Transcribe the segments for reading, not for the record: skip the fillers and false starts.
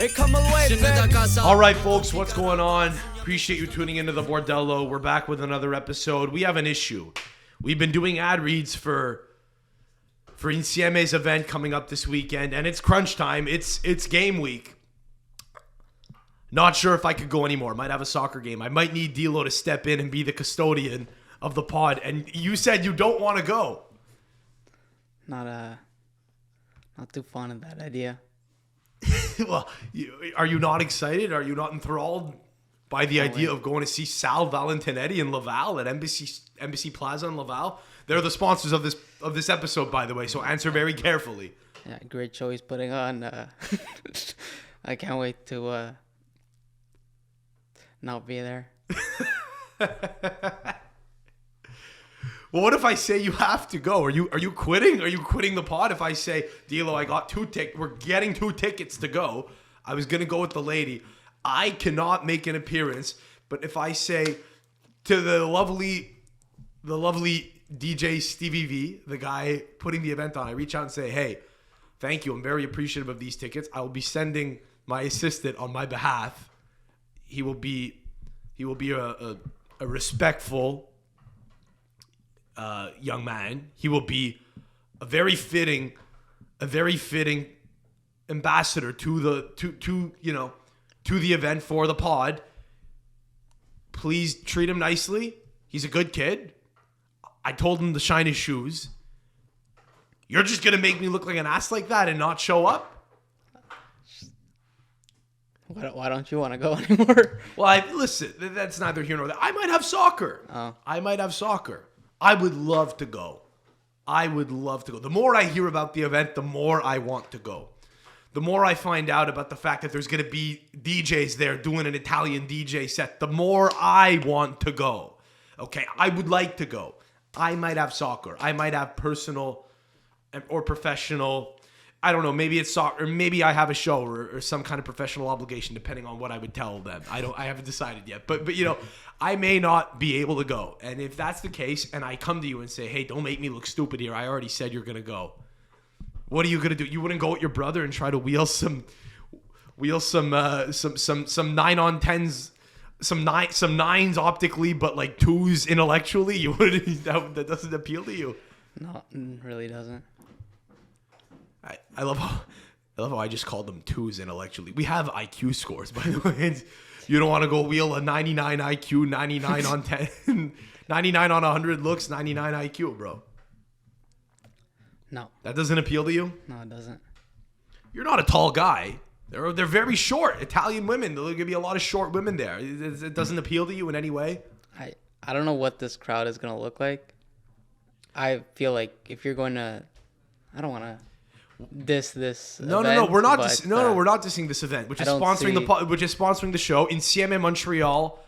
All right, folks, what's going on? Appreciate you tuning into the Bordello. We're back with another episode. We have an issue. We've been doing ad reads for Insieme's event coming up this weekend, and it's crunch time. It's game week. Not sure if I could go anymore. Might have a soccer game. I might need D'Lo to step in and be the custodian of the pod. And you said you don't want to go. Not too fond of that idea. Well, are you not excited? Are you not enthralled by the idea of going to see Sal Valentinetti in Laval at Embassy Plaza in Laval? They're the sponsors of this episode, by the way, so answer very carefully. Yeah, great show he's putting on. I can't wait to not be there. Well, what if I say you have to go? Are you quitting? Are you quitting the pod? If I say, D'Lo, I got we're getting 2 tickets to go. I was gonna go with the lady. I cannot make an appearance. But if I say to the lovely DJ Stevie V, the guy putting the event on, I reach out and say, hey, thank you. I'm very appreciative of these tickets. I will be sending my assistant on my behalf. He will be a respectful young man. He will be a very fitting ambassador to the event for the pod. Please treat him nicely. He's a good kid. I told him to shine his shoes. You're just gonna make me look like an ass like that and not show up? Why don't you want to go anymore? Well, listen, that's neither here nor there. I might have soccer. Oh. I might have soccer. I would love to go. The more I hear about the event, the more I want to go. The more I find out about the fact that there's going to be DJs there doing an Italian DJ set, the more I want to go. Okay, I would like to go. I might have soccer. I might have personal or professional. I don't know. Maybe it's soccer. Or maybe I have a show or some kind of professional obligation, depending on what I would tell them. I haven't decided yet. But I may not be able to go. And if that's the case, and I come to you and say, hey, don't make me look stupid here. I already said you're gonna go. What are you gonna do? You wouldn't go with your brother and try to wheel some 9-on-10s. Some 9s optically, but like 2s intellectually. You wouldn't. That doesn't appeal to you. No, it really doesn't. I love how I just called them 2s intellectually. We have IQ scores, by the way. You don't want to go wheel a 99 IQ, 99 on 10, 99 on 100 looks, 99 IQ, bro. No. That doesn't appeal to you? No, it doesn't. You're not a tall guy. They're very short. Italian women. There's going to be a lot of short women there. It doesn't appeal to you in any way? I don't know what this crowd is going to look like. I feel like if you're going to... I don't want to diss this No, we're not we're not dissing this event, which is sponsoring the show. Insieme Montreal.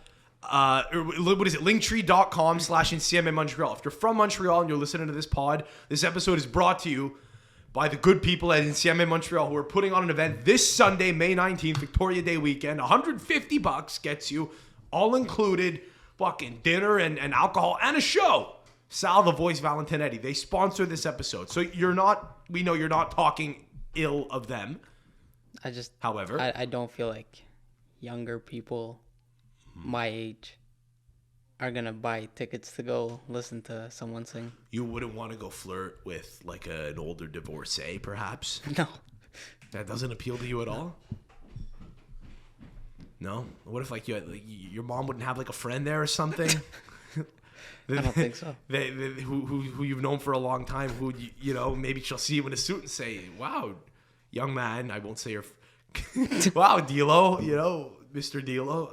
What is it? Linktree.com/Insieme Montreal. If you're from Montreal and you're listening to this pod, this episode is brought to you by the good people at Insieme Montreal, who are putting on an event this Sunday, May 19th, Victoria Day weekend. $150 gets you all included fucking dinner and alcohol and a show. Sal the Voice Valentinetti. They sponsor this episode. So we know you're not talking ill of them. However, I don't feel like younger people my age are going to buy tickets to go listen to someone sing. You wouldn't want to go flirt with like an older divorcee, perhaps? No. That doesn't appeal to you at all? No? What if like your mom wouldn't have like a friend there or something? I don't think so. Who you've known for a long time, who maybe she'll see you in a suit and say, "Wow, young man." I won't say your. Wow, D'Lo, Mr. D'Lo,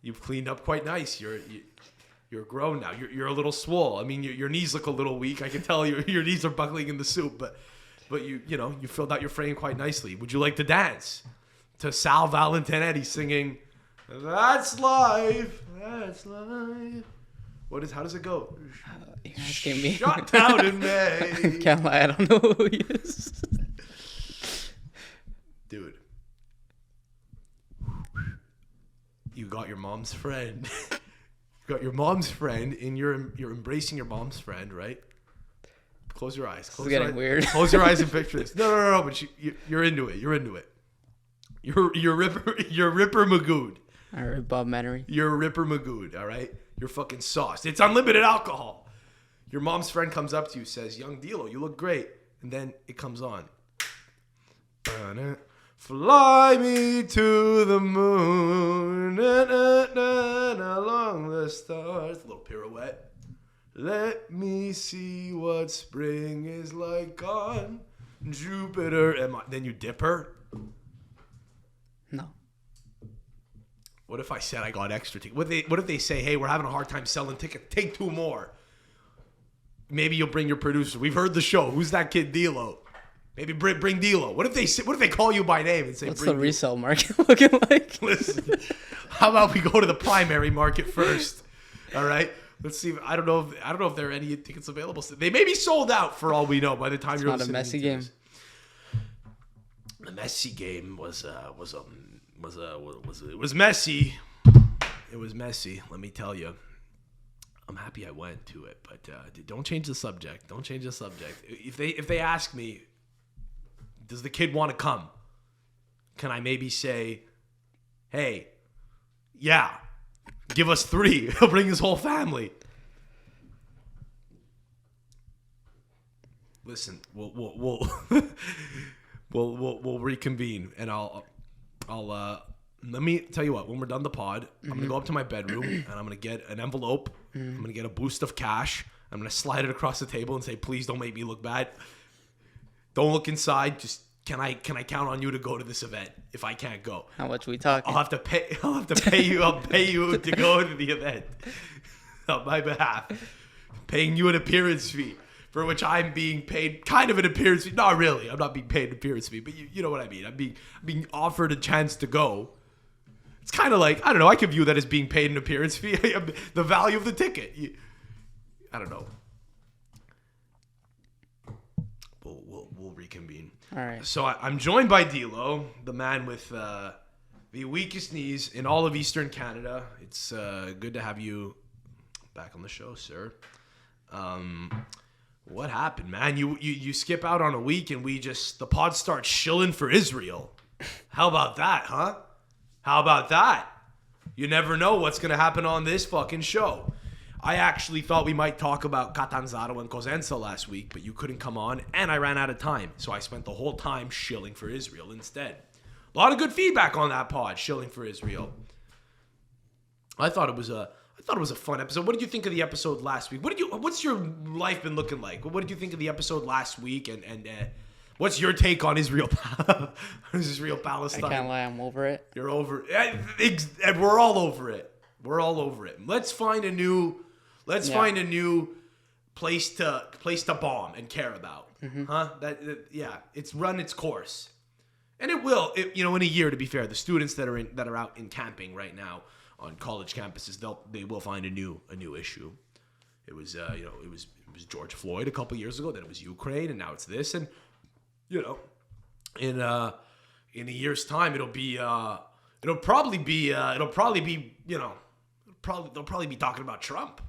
you've cleaned up quite nice. You're grown now. You're a little swole. I mean, your knees look a little weak. I can tell your knees are buckling in the soup, but you filled out your frame quite nicely. Would you like to dance to Sal Valentinetti singing "That's Life, That's Life"? How does it go? You're asking me. Shut down in May. Can't lie, I don't know who he is. Dude. You got your mom's friend. You got your mom's friend, and you're embracing your mom's friend, right? Close your eyes. It's getting weird. Close your eyes and picture this. No. But you're into it. You're into it. You're Ripper Magood. All right, Bob Menery. You're Ripper Magood, all right? You're fucking sauced. It's unlimited alcohol. Your mom's friend comes up to you, says, "Young D'Lo, you look great." And then it comes on. Fly me to the moon, along the stars. A little pirouette. Let me see what spring is like on Jupiter. Then you dip her. No. What if I said I got extra tickets? What if they say, "Hey, we're having a hard time selling tickets. Take 2 more." Maybe you'll bring your producer. We've heard the show. Who's that kid, D'Lo? Maybe bring D'Lo. What if they call you by name and say, What's bring the resale market looking like? Listen, how about we go to the primary market first? All right. Let's see. I don't know if there are any tickets available. They may be sold out for all we know by the time you're listening. Not a Messi game. The Messi game was messy. It was messy. Let me tell you. I'm happy I went to it, but don't change the subject. Don't change the subject. If they ask me, does the kid want to come? Can I maybe say, "Hey, yeah, give us 3. He'll bring his whole family." Listen, we'll we'll reconvene, and I'll let me tell you what. When we're done the pod, I'm gonna go up to my bedroom and I'm gonna get an envelope. I'm gonna get a boost of cash. I'm gonna slide it across the table and say, "Please don't make me look bad. Don't look inside. Just can I count on you to go to this event if I can't go?" How much we talking? I'll have to pay you. I'll pay you to go to the event on my behalf. Paying you an appearance fee, for which I'm being paid kind of an appearance fee. Not really. I'm not being paid an appearance fee, but you know what I mean. I'm being offered a chance to go. It's kind of like, I don't know, I could view that as being paid an appearance fee. The value of the ticket. I don't know. We'll reconvene. All right. So I'm joined by D'Lo, the man with the weakest knees in all of Eastern Canada. It's good to have you back on the show, sir. What happened, man? You skip out on a week and the pod starts shilling for Israel. How about that, huh? How about that? You never know what's going to happen on this fucking show. I actually thought we might talk about Catanzaro and Cosenza last week, but you couldn't come on, and I ran out of time. So I spent the whole time shilling for Israel instead. A lot of good feedback on that pod, shilling for Israel. I thought it was a fun episode. What did you think of the episode last week? What's your life been looking like? What did you think of the episode last week? And what's your take on Israel Palestine? I can't lie, I'm over it. You're over it. And we're all over it. We're all over it. Let's find a new place to bomb and care about. Huh? It's run its course. And it will, in a year, to be fair, the students that are out in camping right now on college campuses, they will find a new issue. It was it was George Floyd a couple years ago, then it was Ukraine, and now it's this, and in a year's time they'll probably be talking about Trump,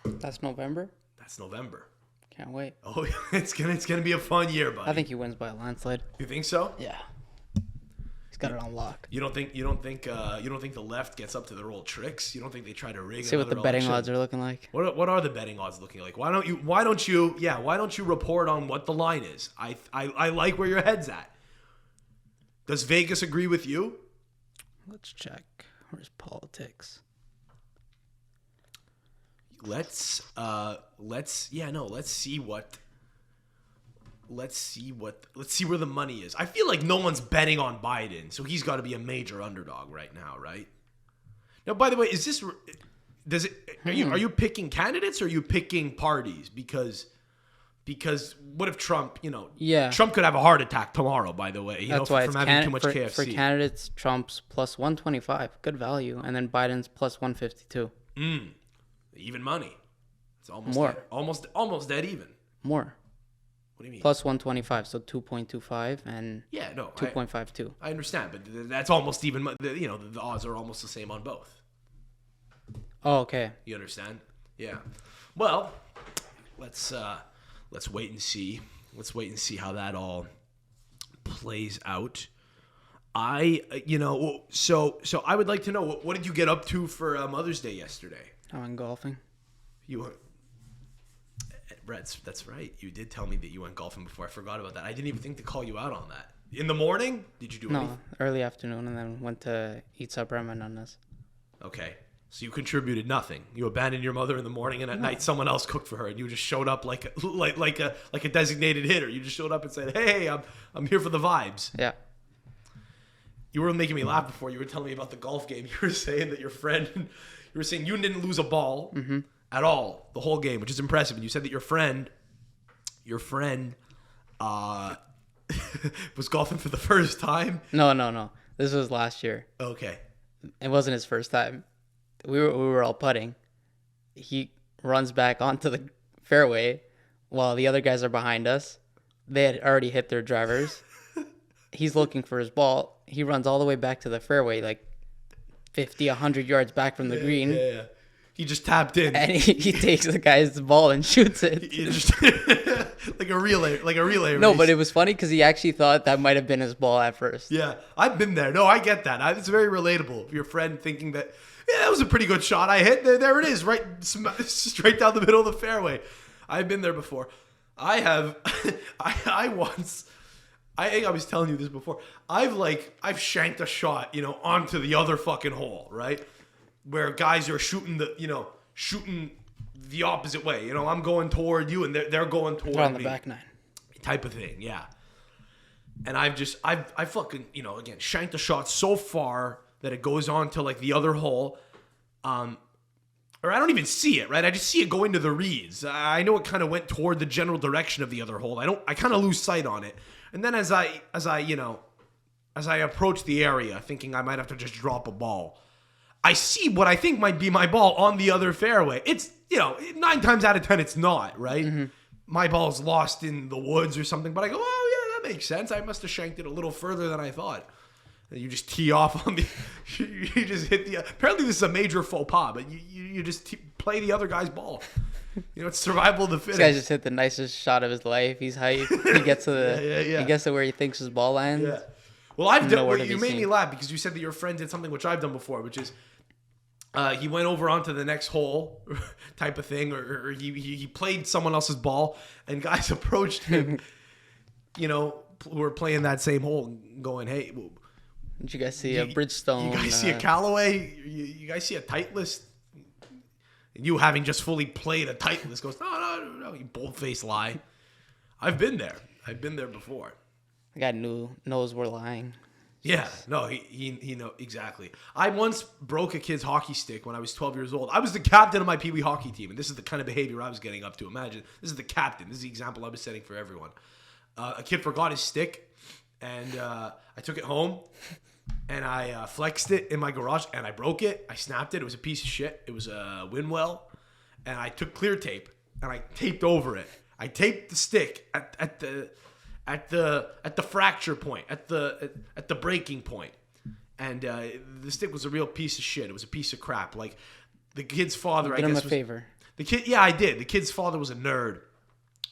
That's November? That's November. Can't wait. Oh, it's gonna be a fun year, buddy. I think he wins by a landslide. You think so? Yeah. He's got it on lock. You don't think the left gets up to their old tricks? You don't think they try to rig? See what the betting odds are looking like. What are the betting odds looking like? Why don't you report on what the line is? I like where your head's at. Does Vegas agree with you? Let's check. Where's politics? Let's see where the money is. I feel like no one's betting on Biden, so he's got to be a major underdog right now, right? Now, by the way, are you picking candidates or are you picking parties? Because what if Trump, Trump could have a heart attack tomorrow, by the way, That's why from having too much KFC. For candidates, Trump's plus 125, good value, and then Biden's plus 152. Even money. It's almost more. Dead. Almost dead even. More. What do you mean? Plus 125, so 2.25 and 2.52. I understand, but that's almost even. The odds are almost the same on both. Oh, okay. You understand? Yeah. Well, let's wait and see. Let's wait and see how that all plays out. So I would like to know, what did you get up to for Mother's Day yesterday? I went golfing. You went, Brett, that's right. You did tell me that you went golfing before. I forgot about that. I didn't even think to call you out on that. In the morning, did you do anything? No, early afternoon, and then went to eat supper at my nana's. Okay. So you contributed nothing. You abandoned your mother in the morning, and at night someone else cooked for her, and you just showed up like a designated hitter. You just showed up and said, "Hey, I'm here for the vibes." Yeah. You were making me laugh before. You were telling me about the golf game. You were saying that you didn't lose a ball at all the whole game, which is impressive. And you said that your friend was golfing for the first time. No. This was last year. Okay. It wasn't his first time. We were all putting. He runs back onto the fairway while the other guys are behind us. They had already hit their drivers. He's looking for his ball. He runs all the way back to the fairway, like 50, 100 yards back from the green. Yeah. He just tapped in. And he takes the guy's ball and shoots it. like a relay No, race. but it was funny because he actually thought that might have been his ball at first. Yeah, I've been there. No, I get that. It's very relatable. Your friend thinking that, that was a pretty good shot I hit. There it is, right, straight down the middle of the fairway. I've been there before. I have. I once. I think I was telling you this before. I've shanked a shot, onto the other fucking hole, right? Where guys are shooting the opposite way. I'm going toward you and they're going toward me. On the back nine. Type of thing, yeah. And I fucking, again, shanked a shot so far that it goes on to like the other hole. Or I don't even see it, right? I just see it go into the reeds. I know it kind of went toward the general direction of the other hole. I kind of lose sight on it. And then as I approach the area, thinking I might have to just drop a ball, I see what I think might be my ball on the other fairway. It's, 9 times out of 10, it's not, right? Mm-hmm. My ball's lost in the woods or something, but I go, oh, yeah, that makes sense. I must have shanked it a little further than I thought. And you just tee off on you just hit apparently this is a major faux pas, but you just play the other guy's ball. It's survival of the fittest. This guy just hit the nicest shot of his life. He's hyped. He gets to yeah. He gets to where he thinks his ball lands. Yeah. Well, you made me laugh because you said that your friend did something which I've done before, which is he went over onto the next hole type of thing, or he played someone else's ball, and guys approached him, who were playing that same hole, going, "Hey, did you guys see a Bridgestone? You guys see a Callaway? You guys see a Titleist?" And you, having just fully played a Titleist, goes, no, you bold-faced lie. I've been there. I've been there before. The guy knows we're lying. Yeah, no, he know exactly. I once broke a kid's hockey stick when I was 12 years old. I was the captain of my Pee Wee hockey team, and this is the kind of behavior I was getting up to. Imagine, this is the captain. This is the example I was setting for everyone. A kid forgot his stick, and I took it home, and I flexed it in my garage, and I broke it. I snapped it. It was a piece of shit. It was a Winwell, and I took clear tape, and I taped over it. I taped the stick at the fracture point, at the breaking point, and the stick was a real piece of shit. It was a piece of crap. Like the kid's father, I guess. Did him a favor. The kid, yeah, I did. The kid's father was a nerd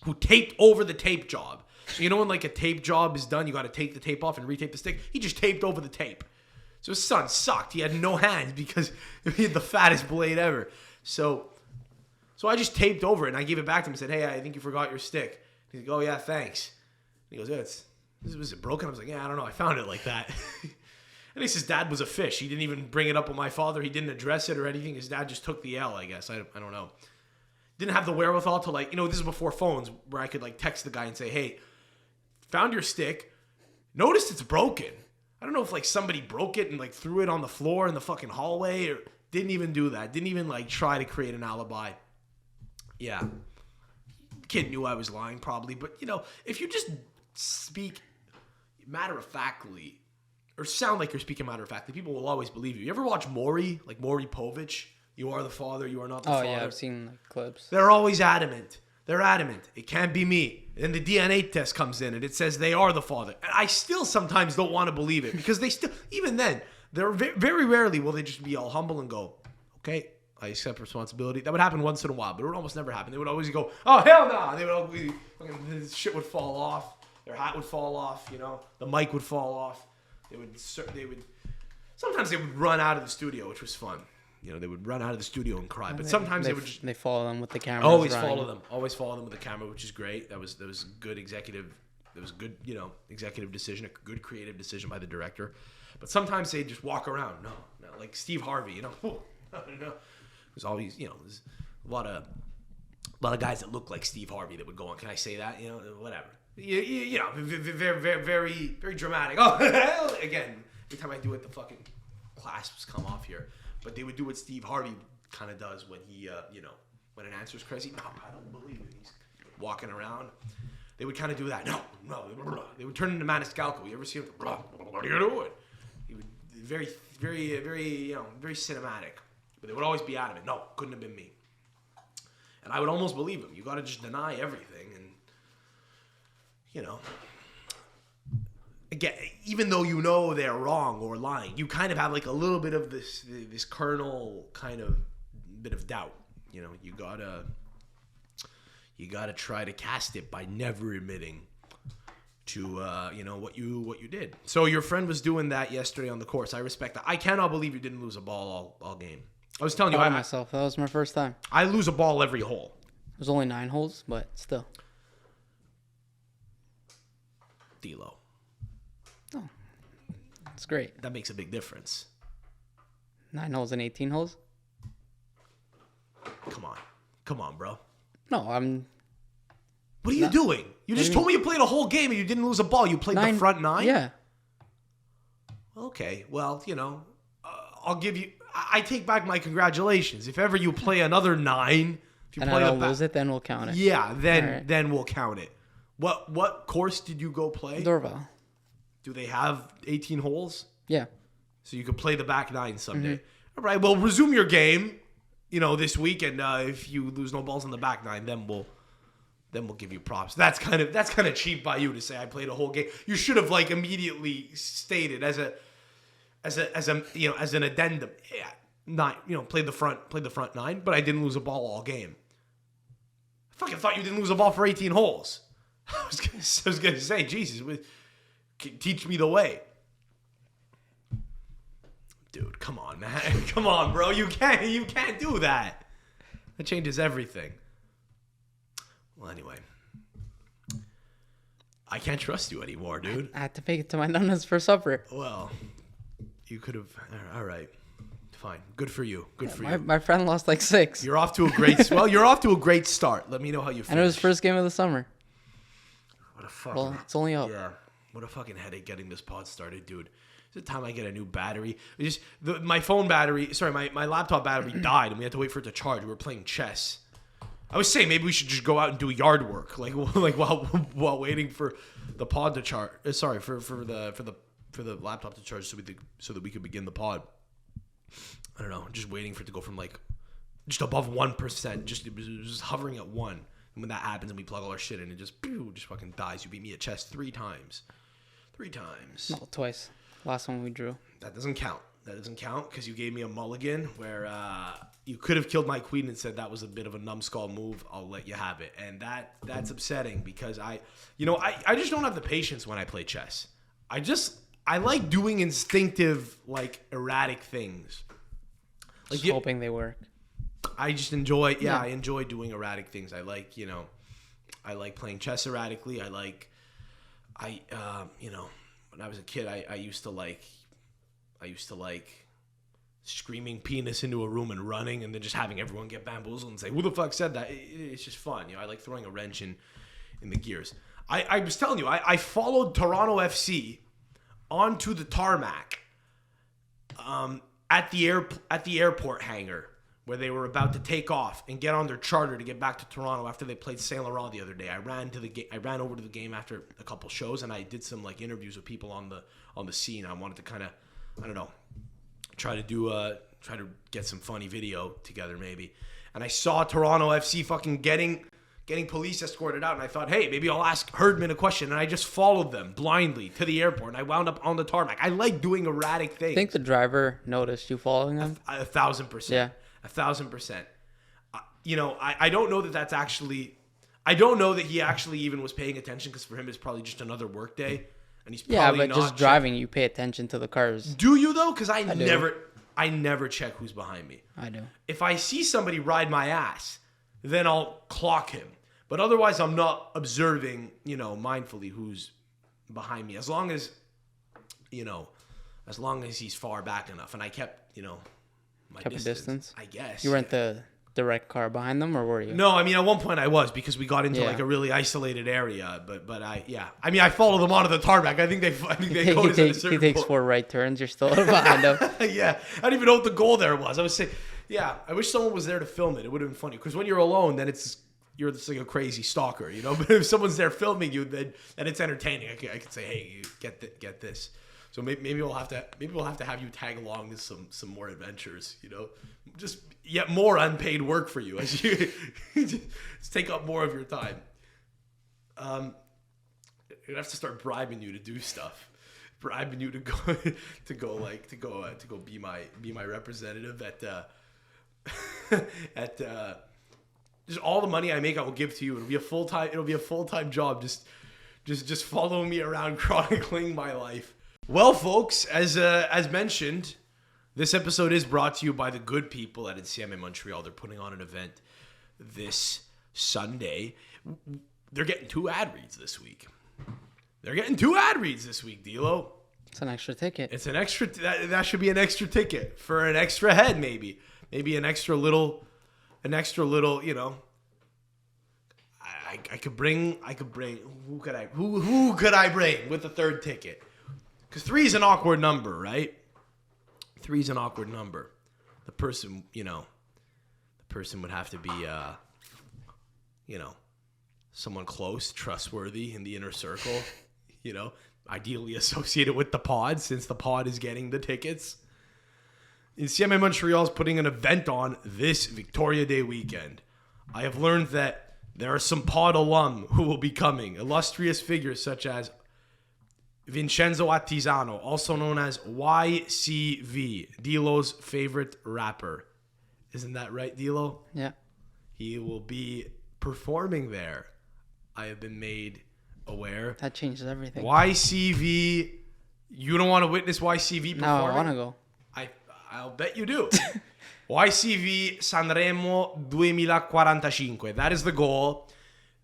who taped over the tape job. So when like a tape job is done, you got to take the tape off and retape the stick. He just taped over the tape. So his son sucked. He had no hands because he had the fattest blade ever. So I just taped over it and I gave it back to him and said, "Hey, I think you forgot your stick." He's like, "Oh yeah, thanks." He goes, "Yeah, was it broken?" I was like, "Yeah, I don't know. I found it like that." And he says, "Dad was a fish. He didn't even bring it up with my father. He didn't address it or anything. His dad just took the L, I guess. I don't know. Didn't have the wherewithal to this is before phones where I could text the guy and say, 'Hey, found your stick. Noticed it's broken.' I don't know if somebody broke it and threw it on the floor in the fucking hallway, or didn't even do that. Didn't even try to create an alibi." Yeah. Kid knew I was lying probably, but if you just speak matter-of-factly or sound like you're speaking matter-of-factly, people will always believe you. You ever watch Maury, Maury Povich? You are the father, you are not the father. Oh yeah, I've seen clips. They're always adamant. They're adamant. It can't be me. And the DNA test comes in and it says they are the father. And I still sometimes don't want to believe it because they still, even then, they're very rarely will they just be all humble and go, "Okay, I accept responsibility." That would happen once in a while, but it would almost never happen. They would always go, "Oh, hell no." They would always, shit would fall off. Their hat would fall off, the mic would fall off. Sometimes they would run out of the studio, which was fun. You know, they would run out of the studio and cry. But sometimes they would just they follow them with the camera. always follow them with the camera, which is great. That was good executive. It was a good, executive decision, a good creative decision by the director. But sometimes they just walk around. No, like Steve Harvey. There's always, there's a lot of guys that look like Steve Harvey that would go on. Can I say that? Whatever. Very, very, very, very dramatic. Oh, again, every time I do it, the fucking clasps come off here. But they would do what Steve Harvey kind of does when he, when an answer's crazy. No, I don't believe it. He's walking around. They would kind of do that. No. They would turn into Maniscalco. You ever see him? What are you doing? He would very, very, very, very cinematic. But they would always be adamant. No, couldn't have been me. And I would almost believe him. You got to just deny everything. And, again, even though they're wrong or lying, you kind of have like a little bit of this kernel kind of bit of doubt. You gotta try to cast it by never admitting to what you did. So your friend was doing that yesterday on the course. I respect that. I cannot believe you didn't lose a ball all game. I was telling you, myself. That was my first time. I lose a ball every hole. It was only 9 holes, but still. D-Lo. Oh, it's great. That makes a big difference. 9 holes and 18 holes? Come on, bro. No, I'm... What are you doing? You just told me you played a whole game and you didn't lose a ball. You played the front 9? Yeah. Okay, well, I'll give you... I take back my congratulations. If ever you play another 9... If you and play I don't lose it, then we'll count it. Yeah, then we'll count it. What course did you go play? Dorval. Do they have 18 holes? Yeah. So you could play the back 9 someday. Mm-hmm. All right, well, resume your game, this week, and if you lose no balls in the back 9, then we'll give you props. That's kind of cheap by you to say I played a whole game. You should have immediately stated as an addendum. Yeah, 9. Played the front 9, but I didn't lose a ball all game. I fucking thought you didn't lose a ball for 18 holes. I was gonna say, Jesus, teach me the way. Dude, come on, man. Come on, bro. You can't do that. That changes everything. Well, anyway. I can't trust you anymore, dude. I had to take it to my nonna's for supper. Well, you could have... All right. Fine. Good for you. Good for you. My friend lost 6. You're off to a great... Well, you're off to a great start. Let me know how you feel. And it was first game of the summer. What a fucking... Well, it's only up. Yeah. What a fucking headache getting this pod started, dude. It's the time I get a new battery. My phone battery... Sorry, my laptop battery died, and we had to wait for it to charge. We were playing chess. I was saying maybe we should just go out and do yard work, while waiting for the pod to charge. Sorry, for the laptop to charge, so that we could begin the pod. I don't know, just waiting for it to go from just above 1%, just hovering at 1. And when that happens, and we plug all our shit in, it just fucking dies. You beat me at chess 3 times. 3 times. No, twice. Last one we drew. That doesn't count. Because you gave me a mulligan where you could have killed my queen and said that was a bit of a numbskull move. I'll let you have it. And that's upsetting because I just don't have the patience when I play chess. I like doing instinctive, erratic things. Just hoping they work. I just enjoy, I enjoy doing erratic things. I like playing chess erratically. When I was a kid, I used to like screaming penis into a room and running and then just having everyone get bamboozled and say, who the fuck said that? It's just fun. I like throwing a wrench in the gears. I was telling you, I followed Toronto FC onto the tarmac at the airport hangar where they were about to take off and get on their charter to get back to Toronto after they played St-Laurent the other day. I ran over to the game after a couple shows and I did some interviews with people on the scene. I wanted to kind of, I don't know, try to get some funny video together maybe. And I saw Toronto FC fucking getting police escorted out, and I thought, hey, maybe I'll ask Herdman a question. And I just followed them blindly to the airport, and I wound up on the tarmac. I like doing erratic things. I think the driver noticed you following him. 1,000%. Yeah. 1,000%. I don't know that that's actually... I don't know that he actually even was paying attention, because for him it's probably just another work day. and he's Yeah, probably but not just driving, you pay attention to the cars. Do you though? Because I do. never check who's behind me. I do. If I see somebody ride my ass, then I'll clock him. But otherwise, I'm not observing, mindfully who's behind me. As long as he's far back enough, and I kept, my Kept a distance. I guess. You weren't the direct car behind them, or were you? No, I mean, at one point I was, because we got into Yeah. like a really isolated area. But I followed them onto the tarmac. I think they go to a certain He takes point. 4 right turns. You're still behind him. Yeah, I don't even know what the goal there was. I was saying, yeah, I wish someone was there to film it. It would have been funny, because when you're alone, then you're just like a crazy stalker, But if someone's there filming you, then it's entertaining. I could say, hey, you get this. So maybe we'll have to have you tag along to some more adventures, just yet more unpaid work for you as you just take up more of your time. I'm gonna have to start bribing you to do stuff, bribing you to go be my representative at just all the money I make I will give to you. It'll be a full-time job. Just following me around, chronicling my life. Well, folks, as mentioned, this episode is brought to you by the good people at Insieme Montreal. They're putting on an event this Sunday. They're getting 2 ad reads this week. D'Lo. It's an extra ticket. It's an extra. That should be an extra ticket for an extra head, maybe an extra little. I could bring. Who could I bring with the 3rd ticket? Because 3 is an awkward number, right? 3 is an awkward number. The person would have to be, someone close, trustworthy in the inner circle, ideally associated with the pod, since the pod is getting the tickets. Insieme Montreal is putting an event on this Victoria Day weekend. I have learned that there are some pod alum who will be coming, illustrious figures such as Vincenzo Attisano, also known as YCV, D'Lo's favorite rapper. Isn't that right, D'Lo? Yeah. He will be performing there. I have been made aware. That changes everything. YCV, you don't want to witness YCV performing? No, I want to go. I'll bet you do. YCV Sanremo 2045. That is the goal.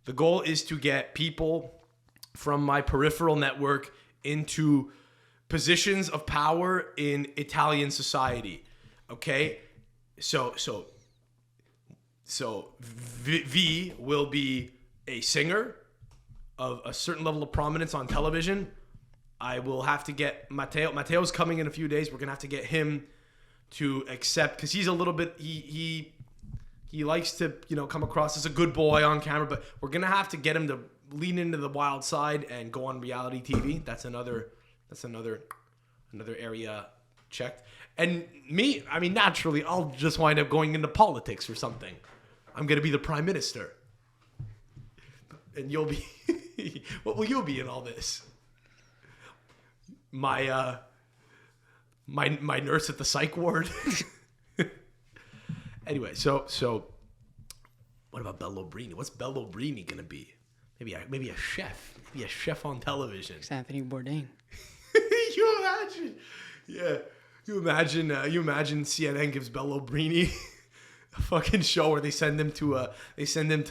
The goal is to get people from my peripheral network into positions of power in Italian society. Okay? So V will be a singer of a certain level of prominence on television. I will have to get Matteo. Matteo's coming in a few days. We're going to have to get him to accept, because he's a little bit, he likes to, come across as a good boy on camera, but we're going to have to get him to lean into the wild side and go on reality TV. That's another area checked. And me, naturally, I'll just wind up going into politics or something. I'm going to be the prime minister. And you'll be, what will you be in all this? My nurse at the psych ward. Anyway, so what about Bellobrini? What's Bellobrini going to be? Maybe a chef. Maybe a chef on television. It's Anthony Bourdain. You imagine? Yeah. You imagine CNN gives Bellobrini a fucking show where they send him to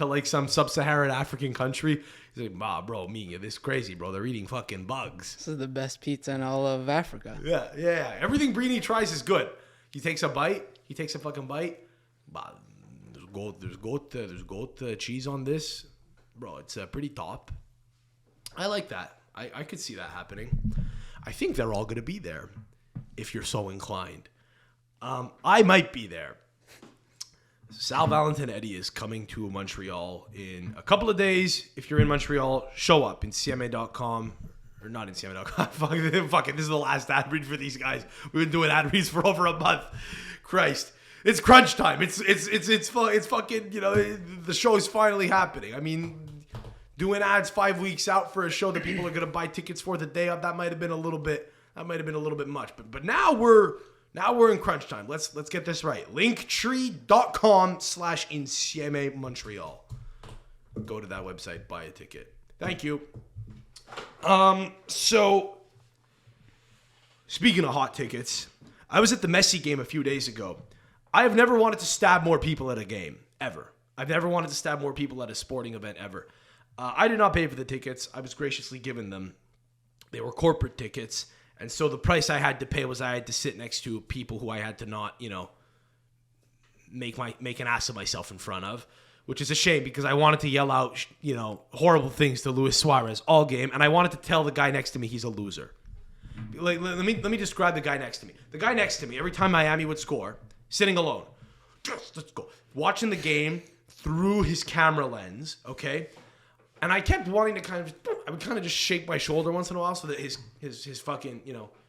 like some sub-Saharan African country. He's like, bro, this is crazy, bro. They're eating fucking bugs. This is the best pizza in all of Africa. Yeah. Everything Brini tries is good. He takes a fucking bite. There's goat cheese on this. Bro, it's pretty top. I like that. I could see that happening. I think they're all going to be there if you're so inclined. I might be there. Sal Valentinetti is coming to Montreal in a couple of days. If you're in Montreal, show up in CMA.com. Or not in CMA.com. Fuck it. This is the last ad read for these guys. We've been doing ad reads for over a month. Christ. It's crunch time. It's fucking, the show is finally happening. Doing ads 5 weeks out for a show that people are going to buy tickets for the day of, that might have been a little bit much. But now we're in crunch time. Let's get this right. Linktree.com/Insieme Montreal. Go to that website, buy a ticket. Thank you. So, speaking of hot tickets, I was at the Messi game a few days ago. I have never wanted to stab more people at a game, ever. I've never wanted to stab more people at a sporting event, ever. I did not pay for the tickets. I was graciously given them. They were corporate tickets. And so the price I had to pay was I had to sit next to people who I had to not, make an ass of myself in front of, which is a shame because I wanted to yell out, horrible things to Luis Suarez all game. And I wanted to tell the guy next to me he's a loser. Like, let me describe the guy next to me. The guy next to me, every time Miami would score, sitting alone, let's go, watching the game through his camera lens, okay? And I kept wanting to I would kind of just shake my shoulder once in a while so that his fucking,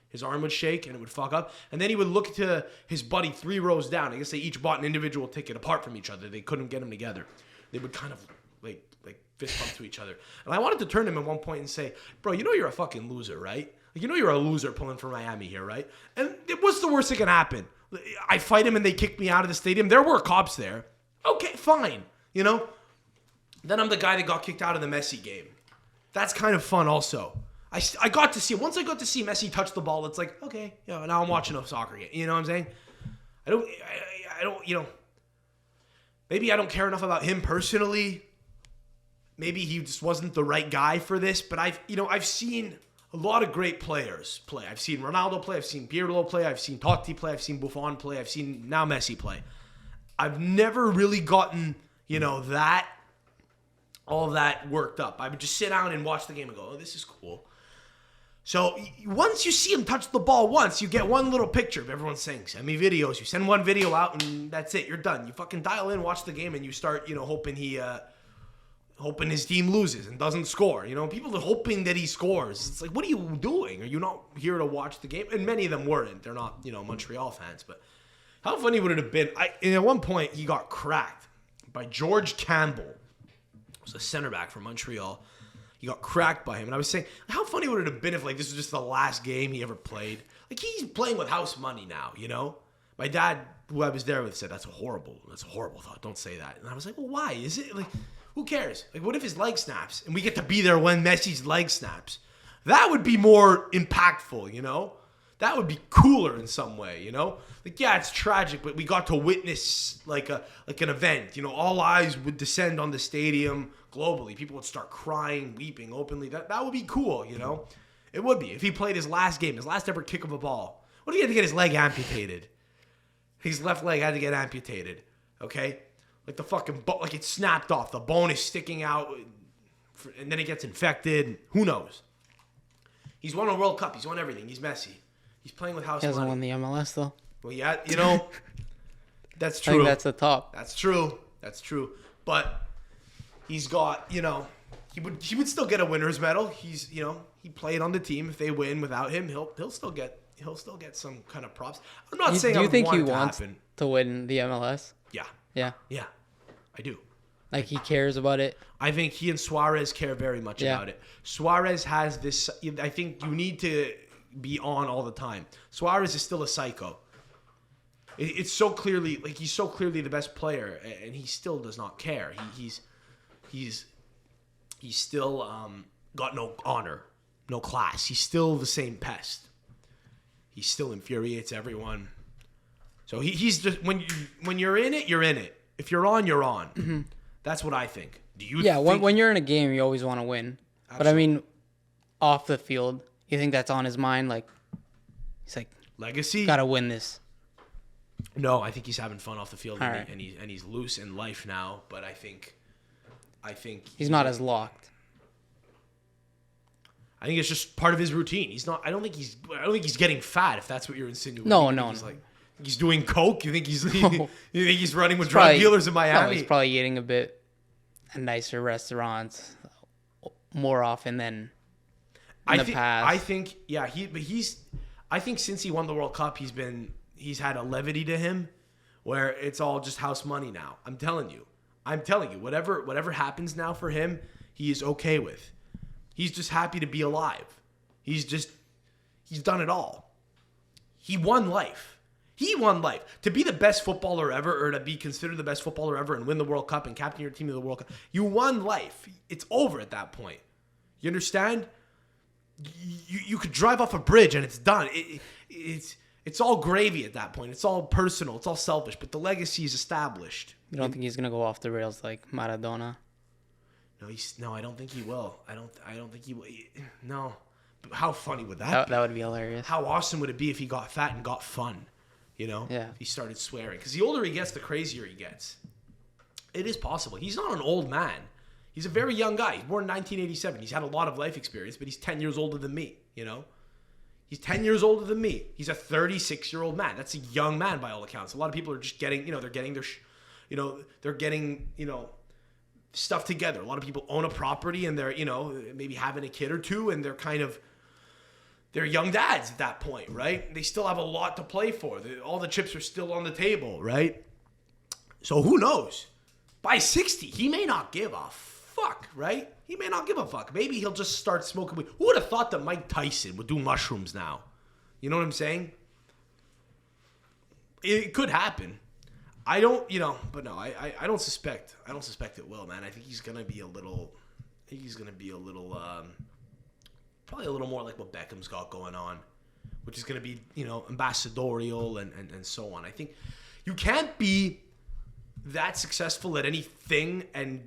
his arm would shake and it would fuck up. And then he would look to his buddy 3 rows down. I guess they each bought an individual ticket apart from each other. They couldn't get them together. They would kind of like fist bump to each other. And I wanted to turn to him at one point and say, bro, you're a fucking loser, right? You're a loser pulling for Miami here, right? And what's the worst that can happen? I fight him and they kick me out of the stadium. There were cops there. Okay, fine. Then I'm the guy that got kicked out of the Messi game. That's kind of fun also. I got to see, once I got to see Messi touch the ball, it's like, okay, now I'm watching a soccer game. You know what I'm saying? I don't, maybe I don't care enough about him personally. Maybe he just wasn't the right guy for this, but I've seen a lot of great players play. I've seen Ronaldo play, I've seen Pirlo play, I've seen Totti play, I've seen Buffon play, I've seen now Messi play. I've never really gotten, all that worked up. I would just sit down and watch the game and go, oh, this is cool. So once you see him touch the ball once, you get one little picture of everyone saying, send me videos. You send one video out and that's it. You're done. You fucking dial in, watch the game, and you start, hoping his team loses and doesn't score. People are hoping that he scores. It's like, what are you doing? Are you not here to watch the game? And many of them weren't. They're not, Montreal fans. But how funny would it have been? At one point, he got cracked by George Campbell. Was a center back from Montreal. He got cracked by him. And I was saying, how funny would it have been if this was just the last game he ever played? He's playing with house money now, My dad, who I was there with, said, that's a horrible thought. Don't say that. And I was like, well, why? Is it who cares? What if his leg snaps and we get to be there when Messi's leg snaps? That would be more impactful, That would be cooler in some way, Yeah, it's tragic, but we got to witness an event. All eyes would descend on the stadium globally. People would start crying, weeping openly. That would be cool, It would be. If he played his last game, his last ever kick of a ball. What if he had to get his leg amputated? His left leg had to get amputated, okay? The fucking it snapped off. The bone is sticking out, and then it gets infected. Who knows? He's won a World Cup. He's won everything. He's Messi. He's playing with house money. He hasn't won the MLS, though. Well, yeah, that's true. I think that's the top. That's true. But he's got, he would still get a winner's medal. He's, he played on the team. If they win without him, he'll still get some kind of props. I'm not saying. Do you think he wants happen. to win the MLS? Yeah. Yeah. Yeah, I do. He cares about it. I think he and Suarez care very much about it. Suarez has this. I think you need to be on all the time. Suarez is still a psycho. It's so clearly he's so clearly the best player, and he still does not care. He's still got no honor, no class. He's still the same pest. He still infuriates everyone. So he's just when you're in it, you're in it. If you're on, you're on. Mm-hmm. That's what I think. Do you? Yeah, when you're in a game, you always want to win. Absolutely. But I mean, off the field, you think that's on his mind? He's like, legacy. Gotta win this. No, I think he's having fun off the field, and he's loose in life now. But I think he's not as locked. I think it's just part of his routine. He's not. I don't think he's getting fat. If that's what you're insinuating. No. He's doing coke. You think he's running with drug dealers in Miami? No, he's probably eating a bit at nicer restaurants more often than in the past. I think I think since he won the World Cup, he's had a levity to him where it's all just house money now. I'm telling you, whatever happens now for him, he is okay with. He's just happy to be alive. He's done it all. He won life. To be the best footballer ever, or to be considered the best footballer ever and win the World Cup and captain your team to the World Cup. You won life. It's over at that point. You understand? you could drive off a bridge and it's done. It's all gravy at that point. It's all personal. It's all selfish. But the legacy is established. You don't think he's gonna go off the rails like Maradona? No, I don't think he will. I don't think he will. No. But how funny would that be? That would be hilarious. How awesome would it be if he got fat and got fun? You know? Yeah. If he started swearing. Because the older he gets, the crazier he gets. It is possible. He's not an old man. He's a very young guy. He's born in 1987. He's had a lot of life experience, but he's 10 years older than me, you know? He's 10 years older than me. He's a 36-year-old man. That's a young man by all accounts. A lot of people are just getting, they're getting their, they're getting, stuff together. A lot of people own a property and they're, maybe having a kid or two and they're young dads at that point, right? They still have a lot to play for. All the chips are still on the table, right? So who knows? By 60, he may not give a fuck, right? He may not give a fuck. Maybe he'll just start smoking weed. Who would have thought that Mike Tyson would do mushrooms now? You know what I'm saying? It could happen. I don't, but no, I don't suspect it will, man. I think he's going to be a little, probably a little more like what Beckham's got going on, which is going to be, ambassadorial and so on. I think you can't be that successful at anything and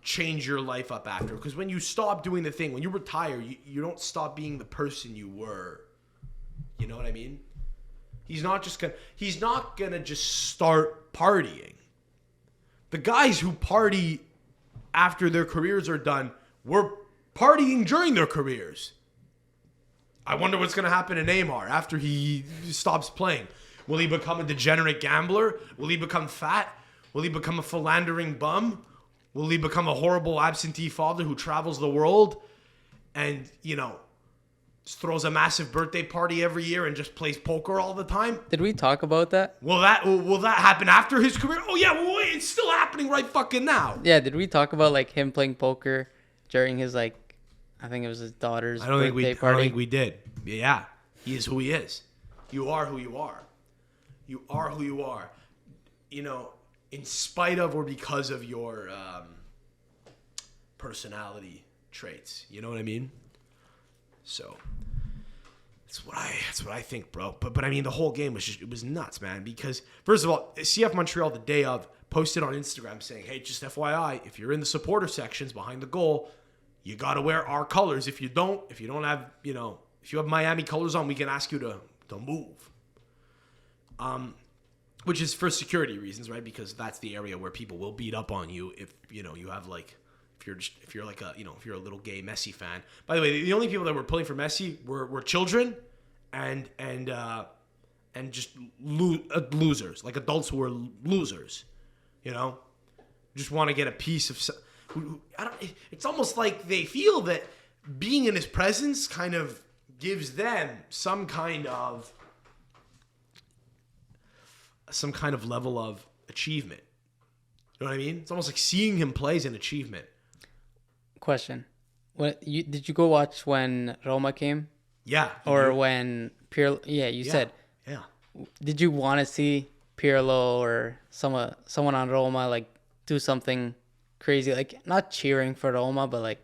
change your life up after. Because when you stop doing the thing, when you retire, you don't stop being the person you were. You know what I mean? He's not gonna just start partying. The guys who party after their careers are done were partying during their careers. I wonder what's gonna happen to Neymar after he stops playing. Will he become a degenerate gambler? Will he become fat? Will he become a philandering bum? Will he become a horrible absentee father who travels the world and, just throws a massive birthday party every year and just plays poker all the time? Did we talk about that? Will that happen after his career? Oh yeah, well, wait, it's still happening right fucking now. Yeah, did we talk about like him playing poker during his I think it was his daughter's birthday party? I don't think we did. Yeah, he is who he is. You are who you are. You are who you are. In spite of or because of your personality traits. You know what I mean? So that's what I think, bro. But I mean, the whole game was it was nuts, man. Because first of all, CF Montreal the day of posted on Instagram saying, "Hey, just FYI, if you're in the supporter sections behind the goal, you gotta wear our colors. If you don't have, if you have Miami colors on, we can ask you to move." Which is for security reasons, right? Because that's the area where people will beat up on you if you have if you're a little gay Messi fan. By the way, the only people that were pulling for Messi were children and just losers, like adults who were losers, just want to get a piece of. It's almost like they feel that being in his presence kind of gives them some kind of level of achievement. You know what I mean? It's almost like seeing him play is an achievement. Question: did you go watch when Roma came? Yeah. Or when Pirlo? Yeah, you said. Yeah. Did you want to see Pirlo or someone on Roma do something crazy, not cheering for Roma, but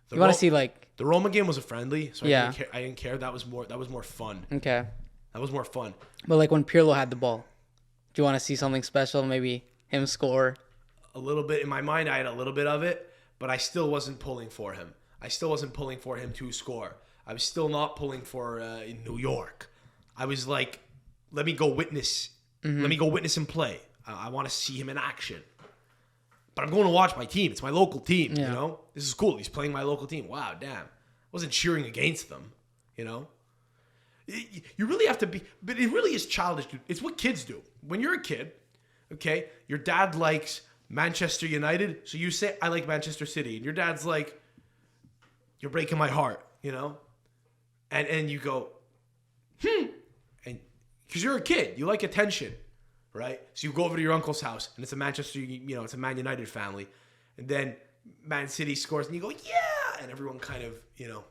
you want to see the Roma game was a friendly, so yeah. I didn't care. That was more fun. Okay. That was more fun. But when Pirlo had the ball, do you want to see something special? Maybe him score? A little bit. In my mind, I had a little bit of it, but I still wasn't pulling for him. I still wasn't pulling for him to score. I was still not pulling for in New York. I was like, let me go witness. Mm-hmm. Let me go witness him play. I want to see him in action. But I'm going to watch my team. It's my local team, yeah. This is cool. He's playing my local team. Wow, damn. I wasn't cheering against them, You really have to be, but it really is childish, dude. It's what kids do. When you're a kid, okay, your dad likes Manchester United, so you say, I like Manchester City. And your dad's like, you're breaking my heart, And you go, And because you're a kid, you like attention, right? So you go over to your uncle's house, and it's a Manchester, it's a Man United family. And then Man City scores, and you go, yeah! And everyone kind of,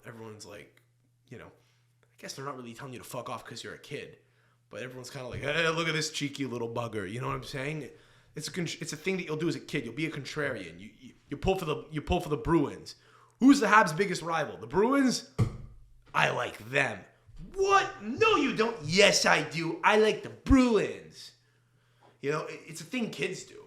everyone's like, I guess they're not really telling you to fuck off because you're a kid, but everyone's kind of like, hey, look at this cheeky little bugger. You know what I'm saying? It's a thing that you'll do as a kid. You'll be a contrarian. You pull for the Bruins, Who's the Habs' biggest rival? The Bruins? I like them. What? No, you don't. Yes, I do. I like the Bruins. You know, it's a thing kids do.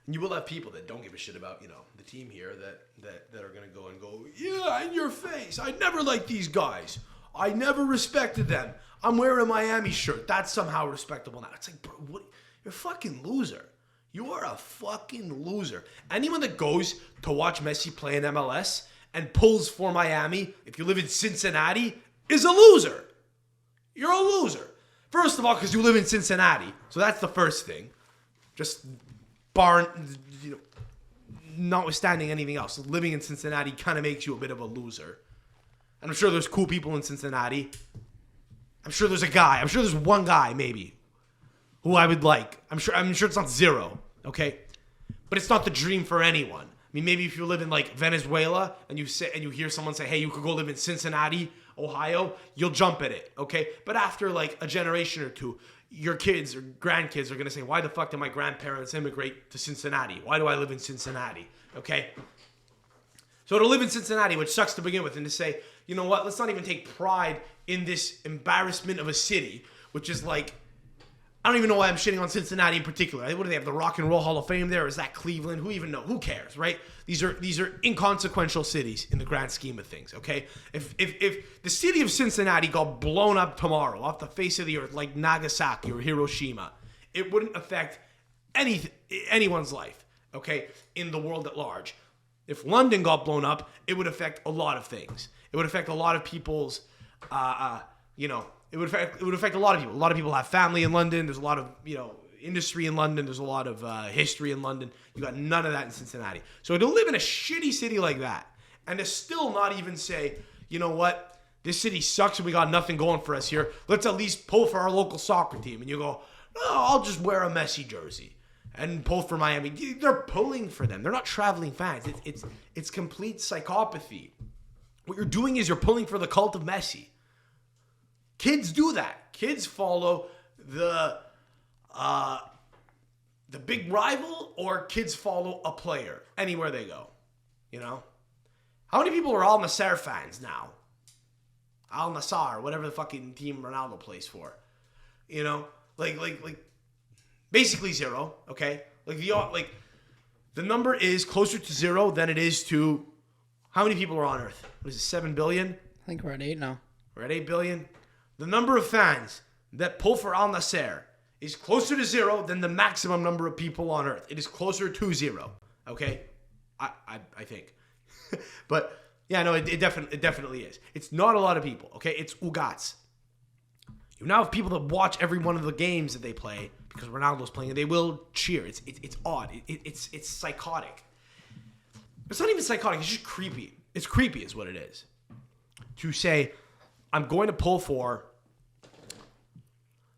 And you will have people that don't give a shit about, you know, the team here that are going to go, yeah, in your face. I never liked these guys. I never respected them. I'm wearing a Miami shirt. That's somehow respectable now. It's like, bro, what? You're a fucking loser. You are a fucking loser. Anyone that goes to watch Messi play in MLS and pulls for Miami, if you live in Cincinnati, is a loser. You're a loser. First of all, because you live in Cincinnati. So that's the first thing. Just notwithstanding anything else. Living in Cincinnati kind of makes you a bit of a loser. And I'm sure there's cool people in Cincinnati. I'm sure there's a guy. I'm sure there's one guy, maybe, who I would like. I'm sure it's not zero, okay? But it's not the dream for anyone. I mean, maybe if you live in like Venezuela and you hear someone say, "Hey, you could go live in Cincinnati, Ohio," you'll jump at it, okay? But after like a generation or two, your kids or grandkids are gonna say, "Why the fuck did my grandparents immigrate to Cincinnati? Why do I live in Cincinnati?" Okay? So to live in Cincinnati, which sucks to begin with, and to say, you know what, let's not even take pride in this embarrassment of a city, which is like, I don't even know why I'm shitting on Cincinnati in particular. What do they have, the Rock and Roll Hall of Fame there? Is that Cleveland? Who even knows? Who cares, right? These are inconsequential cities in the grand scheme of things, okay? If the city of Cincinnati got blown up tomorrow off the face of the earth like Nagasaki or Hiroshima, it wouldn't affect anyone's life, okay, in the world at large. If London got blown up, it would affect a lot of things. It would affect a lot of people's, it would affect a lot of people. A lot of people have family in London. There's a lot of, industry in London. There's a lot of history in London. You got none of that in Cincinnati. So to live in a shitty city like that and to still not even say, you know what, this city sucks and we got nothing going for us here. Let's at least pull for our local soccer team. And you go, no, I'll just wear a Messi jersey and pull for Miami. They're pulling for them. They're not traveling fans. It's complete psychopathy. What you're doing is you're pulling for the cult of Messi. Kids do that. Kids follow the big rival, or kids follow a player anywhere they go. You know? How many people are Al Nassr fans now? Al Nassr, whatever the fucking team Ronaldo plays for. You know? Like basically zero, okay? The number is closer to zero than it is to how many people are on Earth? What is it, 7 billion? I think we're at 8 now. We're at 8 billion. The number of fans that pull for Al Nassr is closer to zero than the maximum number of people on Earth. It is closer to zero, okay? I think. But, yeah, no, it definitely is. It's not a lot of people, okay? It's ugats. You now have people that watch every one of the games that they play because Ronaldo's playing, and they will cheer. It's odd. It's psychotic. It's not even psychotic. It's just creepy. It's creepy is what it is. To say, I'm going to pull for